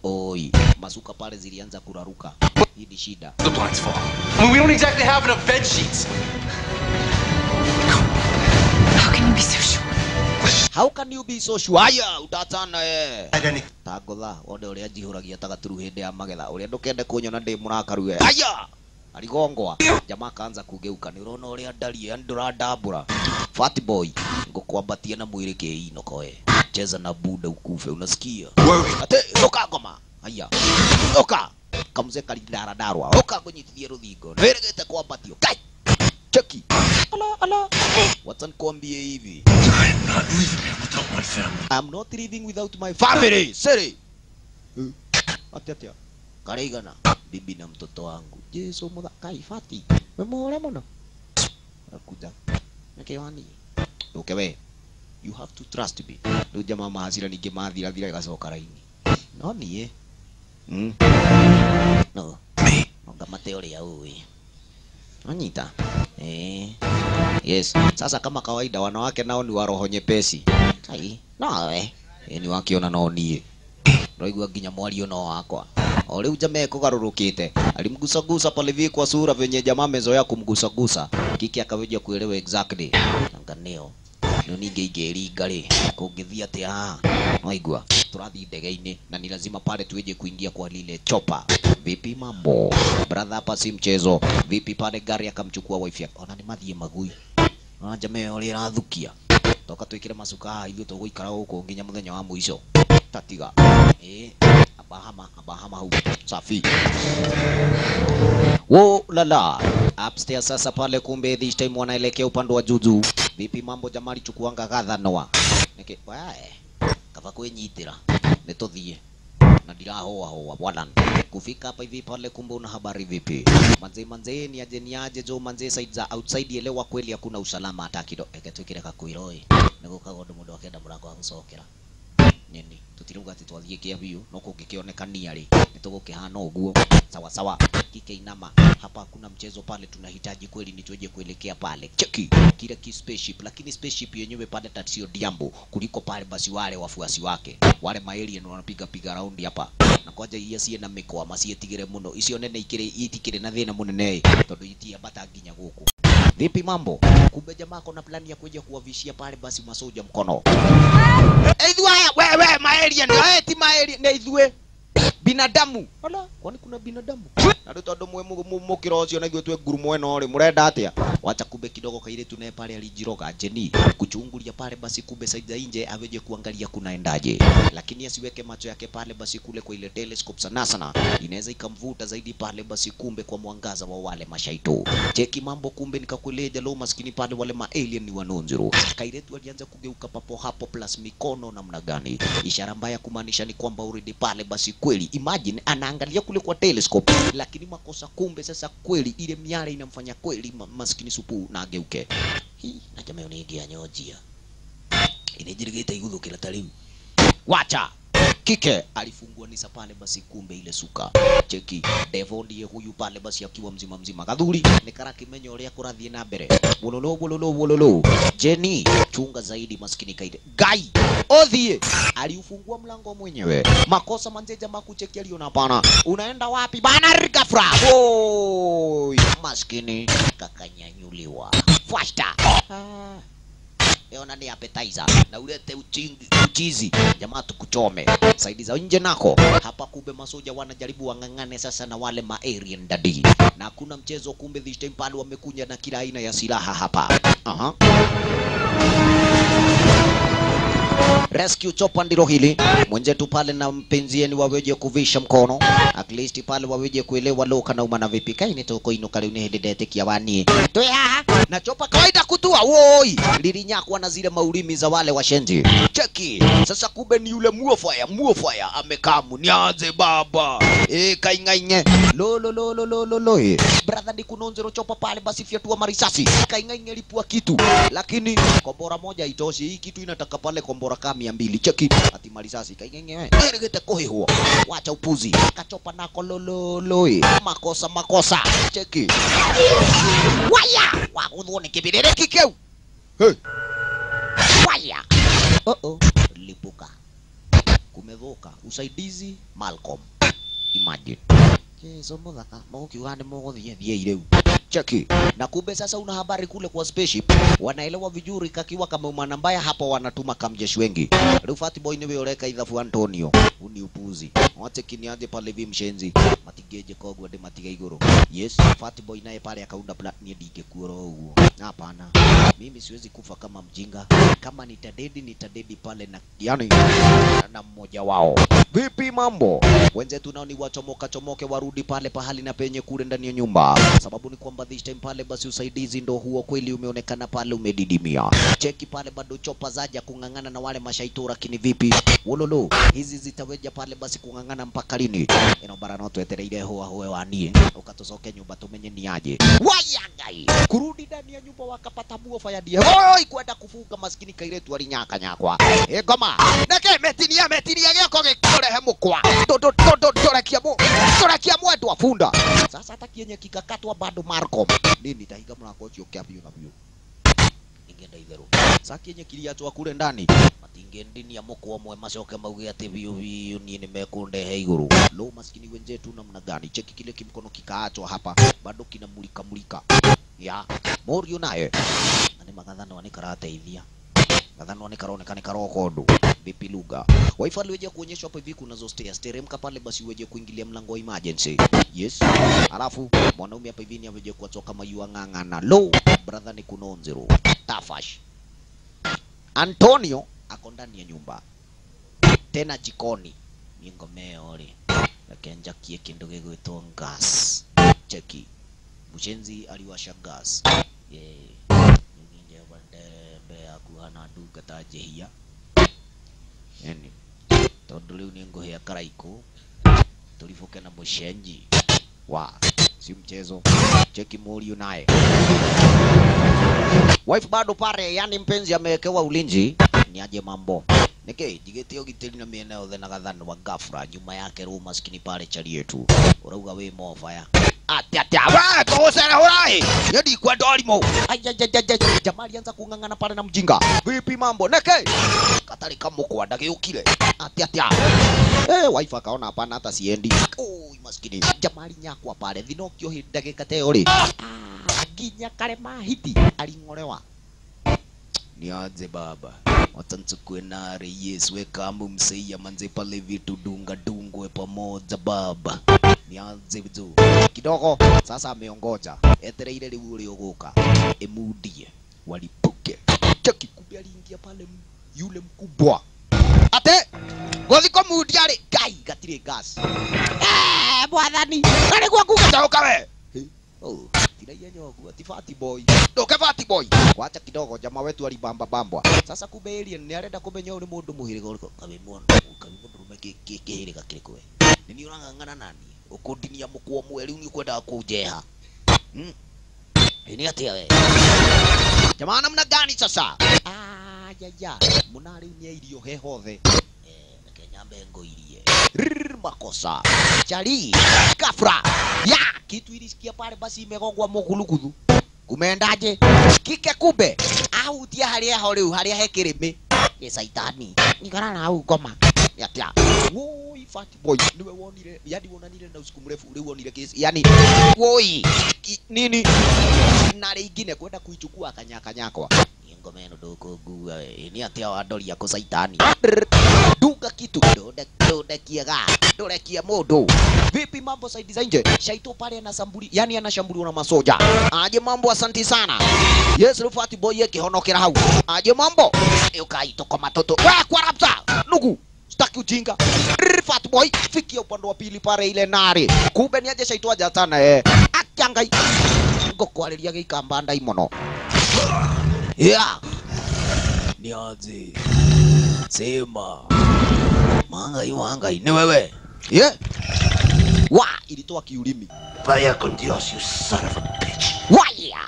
Oi. Masuka pale zilianza kuraruka. Hii ni shida. The blinds fall. I mean, we don't exactly have enough bed sheets. How can you be so sure? How can you be so sure? Aya, utatana Identity. Tagotha, wode uria jihuragia tagaturu hinde ya magetha. Uria ndukende kunyona ndi murakaru Aya. aligongwa. Jamaa kaanza kugeuka, ni unaona ule ndari andura dabura. Fat boy ngokwambatia na mwili keino koe. Cheza na buda ukufe, unasikia? Ate oka ngoma. Haya. Oka. Kamze kalidara darwa. Oka kunyithia ruthingo. Ndirigite kwambatio. Kai. Cheki. Ala. Watan kuambie hivi. I'm not leaving here without my family. I'm not living without my family. Siri. Atia. Karigana. Bibi na mtoto wangu. Yesu mudhakai fati. Memora mona. Akuja. Nekewani. Ukewe. You have to trust me. Ndio jamaa mahasira ningemathira thira igacoka raini. No nie. No. Nonga mateo ya uwi. Anita. Yes. Sasa kama kawaida wanawake nao ni wa roho nyepesi. Kai. Nawe. Ni wakiona no nie. Roigwa ginya mwali ono wakwa. Ole ujame kugarurukite. Alimgusa pale hivi kwa sura venye jamaa mezoea kumgusa. Kiki akaweja kuelewa exactly. Anganeo. No ningeigeri gari kungithia tia waigwa turathi ndege-ini na ni lazima pale tueje kuingia kwa lile chopa. Vipi mambo brother, hapa si mchezo. Vipi pale gari akamchukua wife yake. Ona ni mathie magui. Ona jamee ole rathukia toka twikire macuka ithu tuguikara huko nginya muthenya wa muico tatiga abahama hu safi. Wo lala upstairs sasa pale, kumbe this time wanaelekea upande wa juju. Vipi mambo jamali, chukuanga gadha noa niki wae kava kwenyitira nituthie na ndirahoa bwana. Kufika hapa hivi pale, kumbe una habari vipi manze ni aje jo manze side za outside, elewa kweli hakuna usalama hata kidogo. Eketwikire kakuiroi niko kagondo mundu akenda murango wa gucokera nini tutiruga ati twathie kia biu no kungikionekania ri nitugukihana uguo sawa. Kike inama hapa, hakuna mchezo pale, tunahitaji kweli ni tueje kuelekea pale. Cheki kile ki spaceship, lakini spaceship yenyewe pale tatsio diambo kuliko pale basi wale wafuasi wake wale maalien wanapiga round hapa na kwaja iyasie na mikoa masietigire muno icio nene itikire na thina munene tondu itia bata nginya guku. Vipi mambo? Kumbe jamaa kuna plani ya kuja kuwavishia pale basi masoja mkono. Wewe maalien, ti maalien na ithue binadamu. Ala, kwani kuna binadamu? Na ndio tondu mwe mukiro ucio na igwe twe ngurumo eno ri murenda atia. Wacha kumbe kidogo kaire tunaye pale alijiroga Jeni kuchungulia pale basi, kumbe saidia nje aweje kuangalia kunaendaje, lakini asiweke macho yake pale basi kule kwa ile telescope sana inaweza ikamvuta zaidi pale basi, kumbe kwa mwangaza wa wale mashaito. Cheki mambo, kumbe nikakueleja lo maskini pale wale ma alien ni wanonziro. Kaire tu alianza kugeuka papo hapo plus mikono namna gani, ishara mbaya kumaanisha ni kwamba already pale basi kweli. Imagine anaangalia kule kwa telescope lakini makosa, kumbe sasa kweli ile miale inamfanya kweli maskini supu na ageuke. Na jamaa ni ndia nyojia inejirigita igudhukira taliu. Wacha kike alifungua nisa pale basi, kumbe ile suka. Cheki Devon ndiye huyu pale basi akiwa mzima kadhuri nikara kimenyo ile kurathie na mbere. Wololo Jenny chunga zaidi maskini kaide gai odhie aliufungua mlango mwenyewe. Makosa manze jamaa kucheki aliona hapana. Unaenda wapi bana rigafra? Oi maskini kakanyanyuliwa faster. Eona ni appetizer na ulete uchizi jamaa tukuchome saidi za nje nako hapa. Kumbe masoja wanajaribu wangangane sasa na wale ma alien daddy, na kuna mchezo kumbe this time pale wamekuja na kila aina ya silaha hapa. Rescue chopper ndilo hili mwenzetu pale na mpenzi ni waweje kuvisha mkono at least pale waweje kuelewa loka na umana vipi kaini toko ino kale unehedete kiawani toya na chopa kawaida kutua woi lilinyakwa na zile maulimi za wale washenzi. Cheki sasa, kumbe ni yule muofaya amekamu nianze baba kaingainye lo brother ni kunonzero chopa pale basi fyatua marisasi kaingainye lipua kitu, lakini kombora moja itoshi. Hii kitu inataka pale kombora kama 200. Cheki ati marisasi kaingainye erigete koheho. Wacha upuzi kachopa nako lo makosa. Cheki waya wakudhoni kibirere kikeu waya lipuka kumevoka usaidizi Malcolm. Imagine Yeso muthaka mukiuga ni muguthie thie ireu Cheki. Na kumbe sasa una habari kule kwa spaceship. Wanaelewa vizuri kakiwa kama umana mbaya hapo wanatuma kamjeshi wengi. Rufati boy niwe oreka idhafu Antonio. Uni upuzi. Wache kiniaje pale vi mshenzi. Matigeje kogwa de matiga igoro. Yes, Fati boy naye pale akaunda plan ni dige kuoro huo. Hapana. Mimi siwezi kufa kama mjinga. Kama nitadedi pale na yani na mmoja wao. Vipi mambo? Wenzetu nao ni chomoke warudi pale pahali na penye kule ndani ya nyumba. Sababu ni kwamba this time pale basi usaidizi ndo huo kweli umeonekana pale umedidimia. Cheki pale bado chopa zaja kungangana na wale mashaitora kini vipi? Wololo, hizi zitaweja pale basi kungangana mpaka lini? Ino barano twetereire hoa hoe wanie. Ukatosoke nyumba tumenye ni aje. Wayangai. Kurudi ndani ya nyumba wakapata buofa ya die. Oi kwenda kufuga maskini kairetu alinyaka nyakwa. Goma. Nake metinia geko gekore hemukwa. Torekia mwetu afunda. Sasa hata kienye kikakatwa bado Marco. Nini tahiga mlako chio kiabiyo na biyo. Ingenda idhero. Sasa kienye kiliachwa kule ndani. Matinge ndini ya moko mwe macoke mauge ati biyo ni nimekunde heiguru. Lo maskini wenzetu namna gani? Cheki kile kimkono kikaachwa hapa. Bado kinamulika. Ya. Morio naye. Nani magadhana wanikarate idhia. Nadhani wanikaronekane karokodo vipi lugha. Wifi aliweje kuonyeshwa hapo hivi kuna stairs teremka pale basi uweje kuingilia mlango wa emergency. Yes. Alafu mwanaume hapa hivi ni aweje kutoka mayua ngangana. Low brother ni kunonzero. Tafash. Antonio ako ndani ya nyumba. Tena jikoni. Mingomeo ole. Lakenja kie kindo gegwetwa gas. Cheki. Mshenzi aliwasha gas. Kuhana duga tajehia yani tondu riu ni nguhia karaiko tulifoke na mushenji wa si mchezo. Cheki Morio naye wife bado pare yani mpenzi amewekewa ulinzi ni aje mambo nike jigetio giteli na mieneo thena gathano wa gafra nyuma yake roho maskini pale chali yetu urauga we mofaya ati we kosera horai yedi kwa dolimo jamali anza kungangana pale na mjinga vipi mambo neke katali kama kwa dageukile ati wife akaona hapana hata siendi oi maskini jamali nyakwa pale dhinokio hidage kateori ginya kale mahiti alingolewa nianze baba watanchukue nare Yesu weka mumseia manze pale vitu dungwe pamoja baba nianze vitu kidogo sasa ameongoja etereire liu uliogoka emudie walipuke cheki kumbe aliingia pale yule mkubwa ate gothiko mudiare gai gatire gas bwadhani kale kwa kukachoka we tira yenyogu ati Fati boy doke Fati boy wacha kidogo jamaa wetu alibamba bambwa sasa kumbe alien ni arenda kumenya uri mundu muhiriga uriko kabimon kihiriga kirikwe nini urangangana nani ukundinia mukwo mweri ni kwenda kujeha ni ati we jamaa namna gani sasa ya munari ni irio hehothe Kenya mbengo irie makosa chali kafra ya kitu ilisikia pale basi imegongwa mogulugudhu kumeendaje kike kumbe au tia halia hole halia hekirime ni saitani nikana na au goma yatia woi Fati boy niwe wonire yani wonanire na usiku mrefu ule wonire kesi yani woi nini na lingine kwenda kuichukua akanyakanyakwa ngomeno doko gua ni atia wadori yako saitani duga kitu dode kiaga dole kia modo vipi mambo side za nje shaito pale anasambuli yani anashambuliwa na masoja aje mambo asanti sana yes Fati boy yake honokera hau aje mambo ukaito kwa matoto we kwa rapta nugu staki ujinga Fati boy fikia upande wa pili pale ile nari kumbe ni aje shaito aja sana akangai ngoko aliria gikambanda imono yeah niaje sema mangai ni wewe yeah wa ilitoa kiulimi Vaya con Dios, you son of a bitch. waya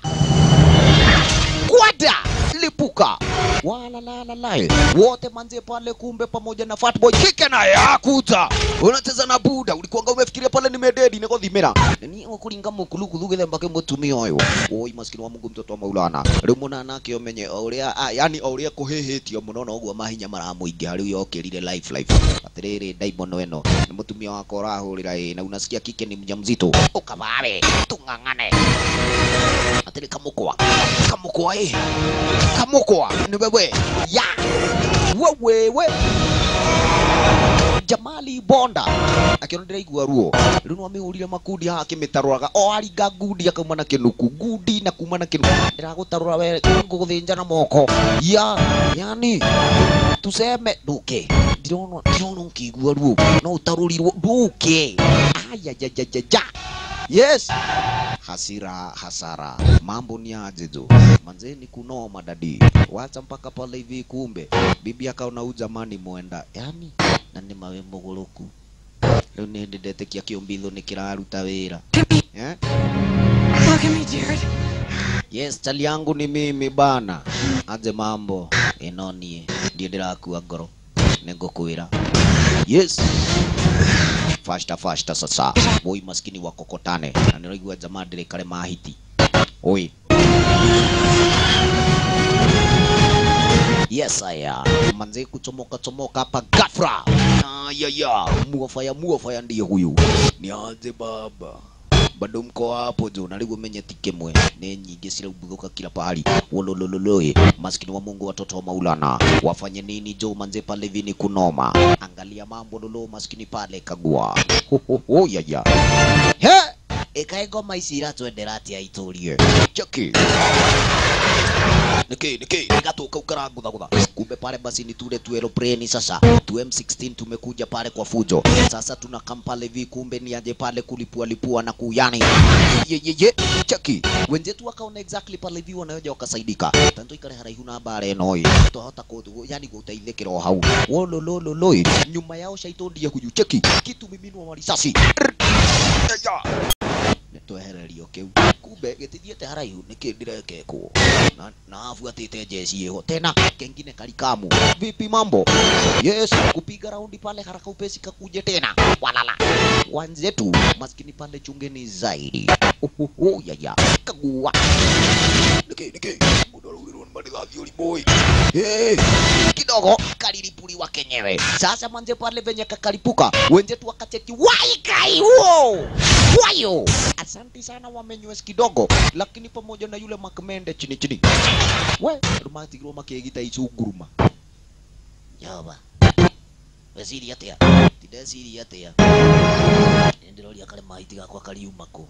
kwada lipuka wala la wote manze pale kumbe pamoja na Fat Boy kike naye akuta unacheza na buda, ulikuanga umefikiria pale nimededi niko dhimera ni ukuringa mukuluku thugithe mbake mutumia uyu oi maskini wa Mungu mtoto wa Maulana rumuna nake umenye uria yani uria kuhihitio muno no guo mahinya maramuingi hari yokirire life atiriri Diamond eno ni mutumia wako urahurira na unasikia kike ni mjamzito ukabare tungangane atiri kamukwa ni wewe ya wewe Jamali Bonda akirondera igua ruo riu no amihurire makundi ha akimitaruraga o aringa ngundi akauma na kinuku ngundi na kuma na kinuku ndiragutarura we nguguthinja na moko yani tuseme duke ndirono ngigua ruo no utarurirwo duke ja yes hasara mambo ni aje jo manzeni kunoma dadi wacha mpaka pale hivi kumbe bibi akaona ujamani mwenda yani na ni mawe muguluku riu ni ndete kia kiombitho ni kiraruta wira Look at me, Jared. yes chali yangu ni mimi bana aje mambo enonie ndio ndirakua ngoro ningukwira yes fasta sasa boy maskini wakokotane na niraigua jamaa ndire kare mahiti oi yes aya manze kuchomoka hapa gafra ya muofaya ndiye huyu ni aje baba bado mko hapo jo nalikuwa menye tikemwe ni nyingi sila ubugoka kila pahali wololololoe maskini wa Mungu watoto wa Maulana wafanye nini jo manze pale vini kunoma angalia mambo lolo maskini pale kagua ya he ekaego maisira twendera ati aiturie cheki niki nikatoka ukarangutha kumbe pale basi ni tule tu aeroplane sasa tu M16 tumekuja pale kwa fujo sasa tuna kampale vi kumbe ni aje pale kulipua na kuyani ye cheki wenzetu wakaona exactly pale vi wanaoja wakasaidika tanto ikare haraihu na bare noi tohota ko yani gutaithekero hau wololololoi nyuma yao shaitondie huyu cheki kitu miminwa wa risasi twehererio kiu kumbe gitithiete haraihu nikindirekeko na afuatite jeshi hiyo tena kengine kalikamu vipi mambo yes kupiga raundi pale haraka upesi kakuje tena walala wanzetu maskini pale chungeni zaidi ya kagua niki mudorugirwa mbadigathi uli boy kidogo kalilipuliwa kenyewe sasa manze pale venye kakalipuka wenzetu wakacheki wai kai huo wayo asante sana wamenywa kidogo lakini pamoja na yule makmende chini we romantic roma kegita ichunguruma yaba waziri yatea tidasiri yatea ndiroli kale maiti gakwa kaliuma ko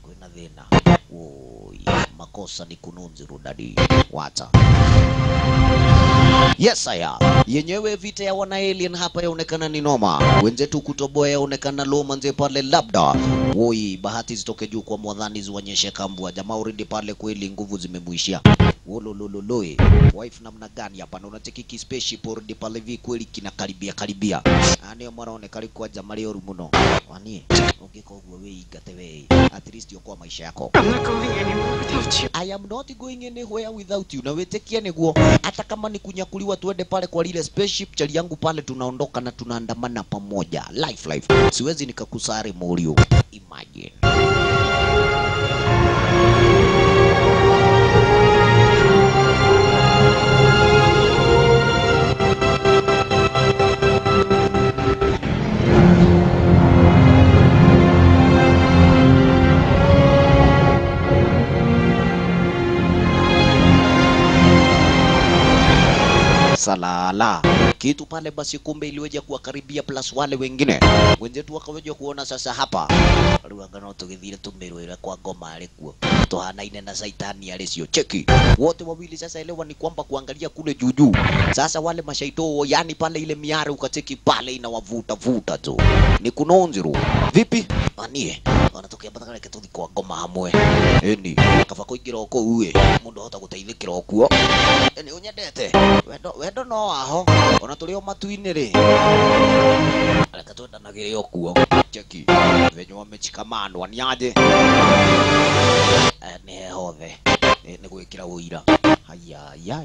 kwina thina woi makosa ni kununzi rudadi wacha yes aya yenyewe vita ya wana alien hapa yaonekana ni noma wenzetu kutoboa yaonekana loma nje pale labda woi bahati zitoke juu kwa mwadhani zionyeshe kambwa jamaa uridi pale kweli nguvu zimemuishia wololololoe wife namna gani hapa na unacheki spaceship uridi pale vi kweli kinakaribia ani mwana kalikuwa jamaa leo muno wani ungekogwa wewe igate wewe at least yokoa maisha yako I'm not going anywhere without you. I am not going anywhere without you. Na wetekia neguo hata kama ni kunyakuliwa tuende pale kwa lile spaceship chali yangu pale tunaondoka na tunaandamana pamoja. Life. Siwezi nikakusari Morio. Imagine. Salala kitu pale basi kumbe iliweja kuwakaribia plus wale wengine wenzetu wakaweja kuona sasa hapa ruangano tugithire tumirwira kwa ngoma alikuwa tohanaine na saitani alisio cheki wote wawili sasa elewa ni kwamba kuangalia kule juju sasa wale mashaito yani pale ile miare ukacheki pale inawavuta tu ni kunonziru vipi anie wanatokea bataka ketuthi kwa ngoma hamwe eni kafa kuingira uko uwe mundu hota guteithikira okuo eni unyendete wendo no aho ona tulio matuini ri aleka twenda na gire okuo cheki venye wamechikamanwa ni aje ni hothe ni gwikira uira haya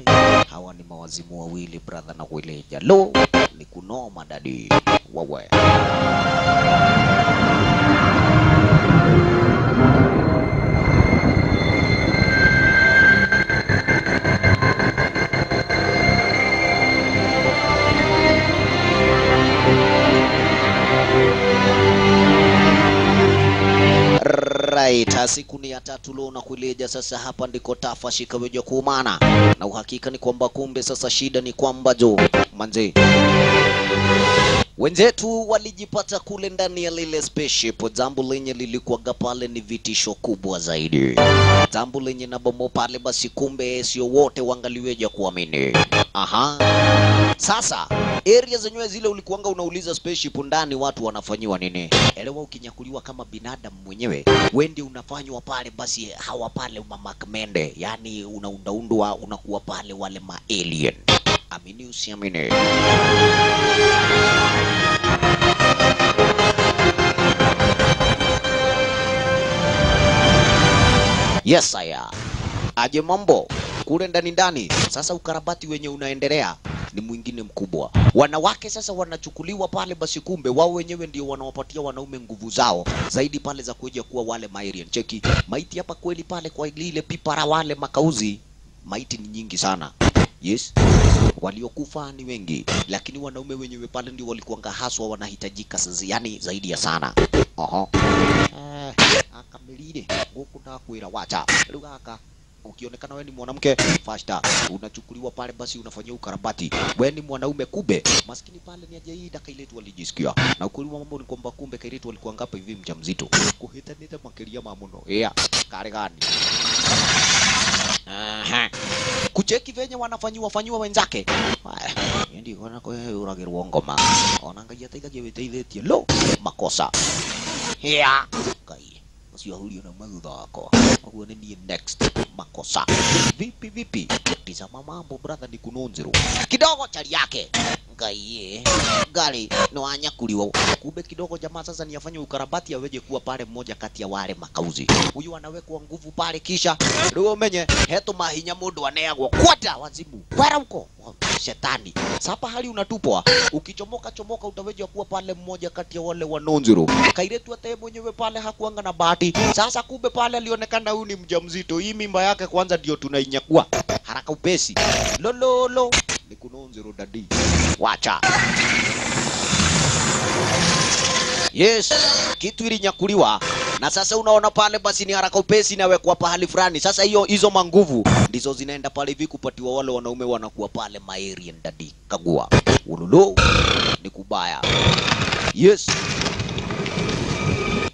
hawa ni mawazimu wawili brother na kuileja lo ni kunoma dadi wewe Alright, siku ni ya 3 leo na kuileja sasa. Hapa ndiko tafashi kaweja kuumana, na uhakika ni kwamba kumbe sasa shida ni kwamba jo manze wenzetu walijipata kule ndani ya lile spaceship. Jambo lenye lilikuwaga pale ni vitisho kubwa zaidi, jambo lenye na bomo pale. Basi kumbe sio wote wangaliweja kuamini. Aha, sasa area zenyewe zile ulikuanga unauliza spaceship ndani watu wanafanyiwa nini. Elewa, ukinyakuliwa kama binadamu mwenyewe wendi unafanywa pale, basi hawa pale mamakmende, yani unaundaundwa unakuwa pale wale ma alien. Amini usiamini. Yes saya. Aje mambo kule ndani. Sasa ukarabati wenye unaendelea ni mwingine mkubwa. Wanawake sasa wanachukuliwa pale, basi kumbe wao wenyewe ndio wanawapatia wanaume nguvu zao zaidi pale za kuja kuwa wale Mairian. Cheki maiti hapa kweli pale kwa ile pipara wale makauzi, maiti ni nyingi sana. Yes, waliokufa ni wengi, lakini wanaume wenyewe pale ndio walikuanga haswa wanahitajika sasa, yani zaidi ya sana. Oho. Akamilide huko na kuira wacha. Lugaka ukionekana wewe ni mwanamke fasta unachukuliwa pale, basi unafanyia ukarabati. Wewe ni mwanaume kube maskini pale ni aje hii daka ile tu walijisikia. Na ukweli wa mambo ni kwamba kumbe Kairetu alikuwa ngapa hivi mjamzito kuhitanita makiria mamuno. Kare gani? Aha. Kucheki venye wanafanywa wenzake. Ndio kona kwa uragirwa ngoma. Onangalia taiga weteithĩtie lo makosa. Kai. Sio hulio na magudha wako. Huo ni next makosa. Vipi? Tizama mambo brother, ni kunonzero. Kidogo chali yake. Ngai gari no anyakuliwa. Kumbe kidogo jamaa sasa ni afanye ukarabati aweje kuwa pale mmoja kati ya wale makauzi. Huyu anawekwa nguvu pale, kisha ndio umenye heto mahinya mundu aneagwo kwata wazimu. Kwara huko shetani. Sasa hali unatupwa. Ukichomoka utaweje kuwa pale mmoja kati ya wale wanonzero. Kairetu hata mwenyewe pale hakuanga na bahati. Sasa kumbe pale alionekana huyu ni mjamzito. Hii mimba yake kwanza ndio tunainyakua. Haraka upesi. Lolo. Ni kunonzero dadi. Wacha. Yes, kitu ilinyakuliwa. Na sasa unaona pale basi ni haraka upesi na wekwa pahali fulani. Sasa hizo manguvu ndizo zinaenda pale hivi kupatiwa wale wanaume wanakuwa pale Mairian dadi. Kagua. Ululu. Ni kubaya. Yes.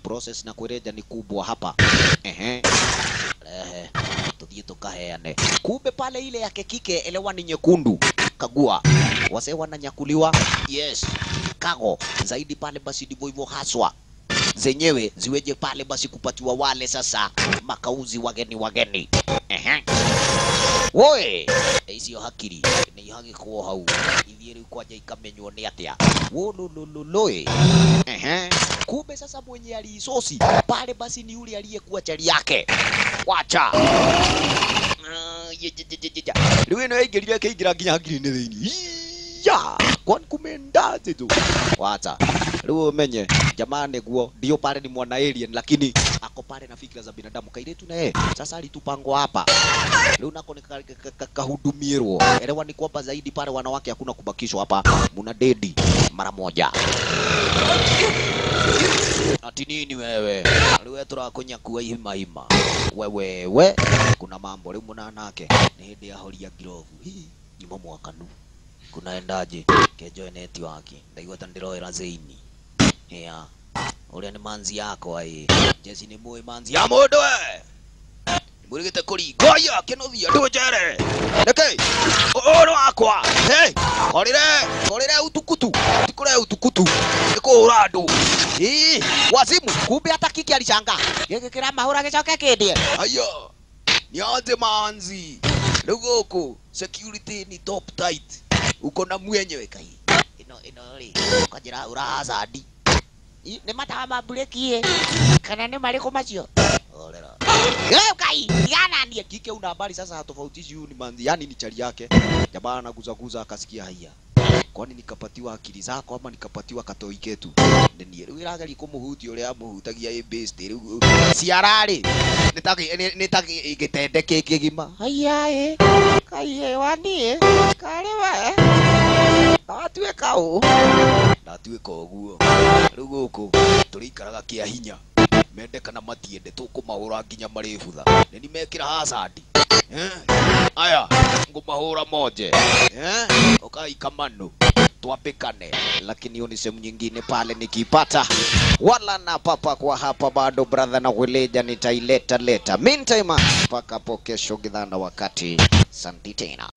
Process na kureja ni kubwa hapa. Tudie tukaheane. Kumbe pale ile yake kike elewa ni nyekundu. Kagua. Wase wananyakuliwa. Yes. Kago. Zaidi pale basi ndivyo hivyo haswa. Zenyewe ziweje pale basi kupatiwa wale sasa makauzi wageni. Woi, sio hakiri. Ni haki kwa hau. Hivi kwa je ikamenywa ni atia. Wolololoi. Kumbe sasa mwenye alisosi pale basi ni yule aliyekuwa chali yake. Wacha. Liwe no egeria keigira ginya hakiri ni thini. Kwani kumendaje tu. Wacha. Leo umenye jamani guo ndio pale ni mwana alien, lakini ako pale na fikra za binadamu. Kairetu na yeye sasa alitupangwa hapa. Leo nako ni kahudumirwo. Elewa ni kwamba zaidi pale wanawake hakuna kubakishwa hapa. Muna dedi mara moja. Ati nini wewe? Wewe turakonya kuwa hima. Wewe kuna mambo leo muna nake. Ni hedi ya holi ya glove. Hii ni mamo akanu. Kunaendaje? Kejo network. Ndaigwa tandiroera zeini. Ule ni manzi yako ai. Jesi ni moyo manzi ya mundu we. Murigite kuri goya kenothia ndujere. Ndeke. Oro akwa. Hey. Korire utukutu. Tikore utukutu. Niko uradu. Wazimu. Kumbe hata kiki alishanga. Gekekera mahura gicoke kindie. Ayo. Nianze manzi. Lugoko. Security ni top tight. Uko na mwenyewe kai. Ino ri. Kajira urahazadi. Ni matawa mabrekie. Kana ni mariko macio. Olera. Kai, yana ndiye kike una habari sasa hatofautishi huyu ni manzi, yani ni chali yake. Jamaa anaguzaguza akasikia haya. Kwani nikapatiwa akili zako ama nikapatiwa katoi ketu? Ndiye wiragali kumuhuti ule amuhutagia e base riu. Ciarari. Nitaki igitendeke kigima. Haya Kai wani kariwa Atue kau. Natuika oguo. Riu guku turikaraga kia hinya. mende kana matiende tukumahura nginya maributha ni nimekira hazard aya ngumahura moje ukai kamano tuapikane, lakini hiyo ni sehemu nyingine pale nikipata wala na papa kwa hapa bado brother na kuleja nitaileta leta meantime mpaka hapo kesho gidhana wakati santi tena.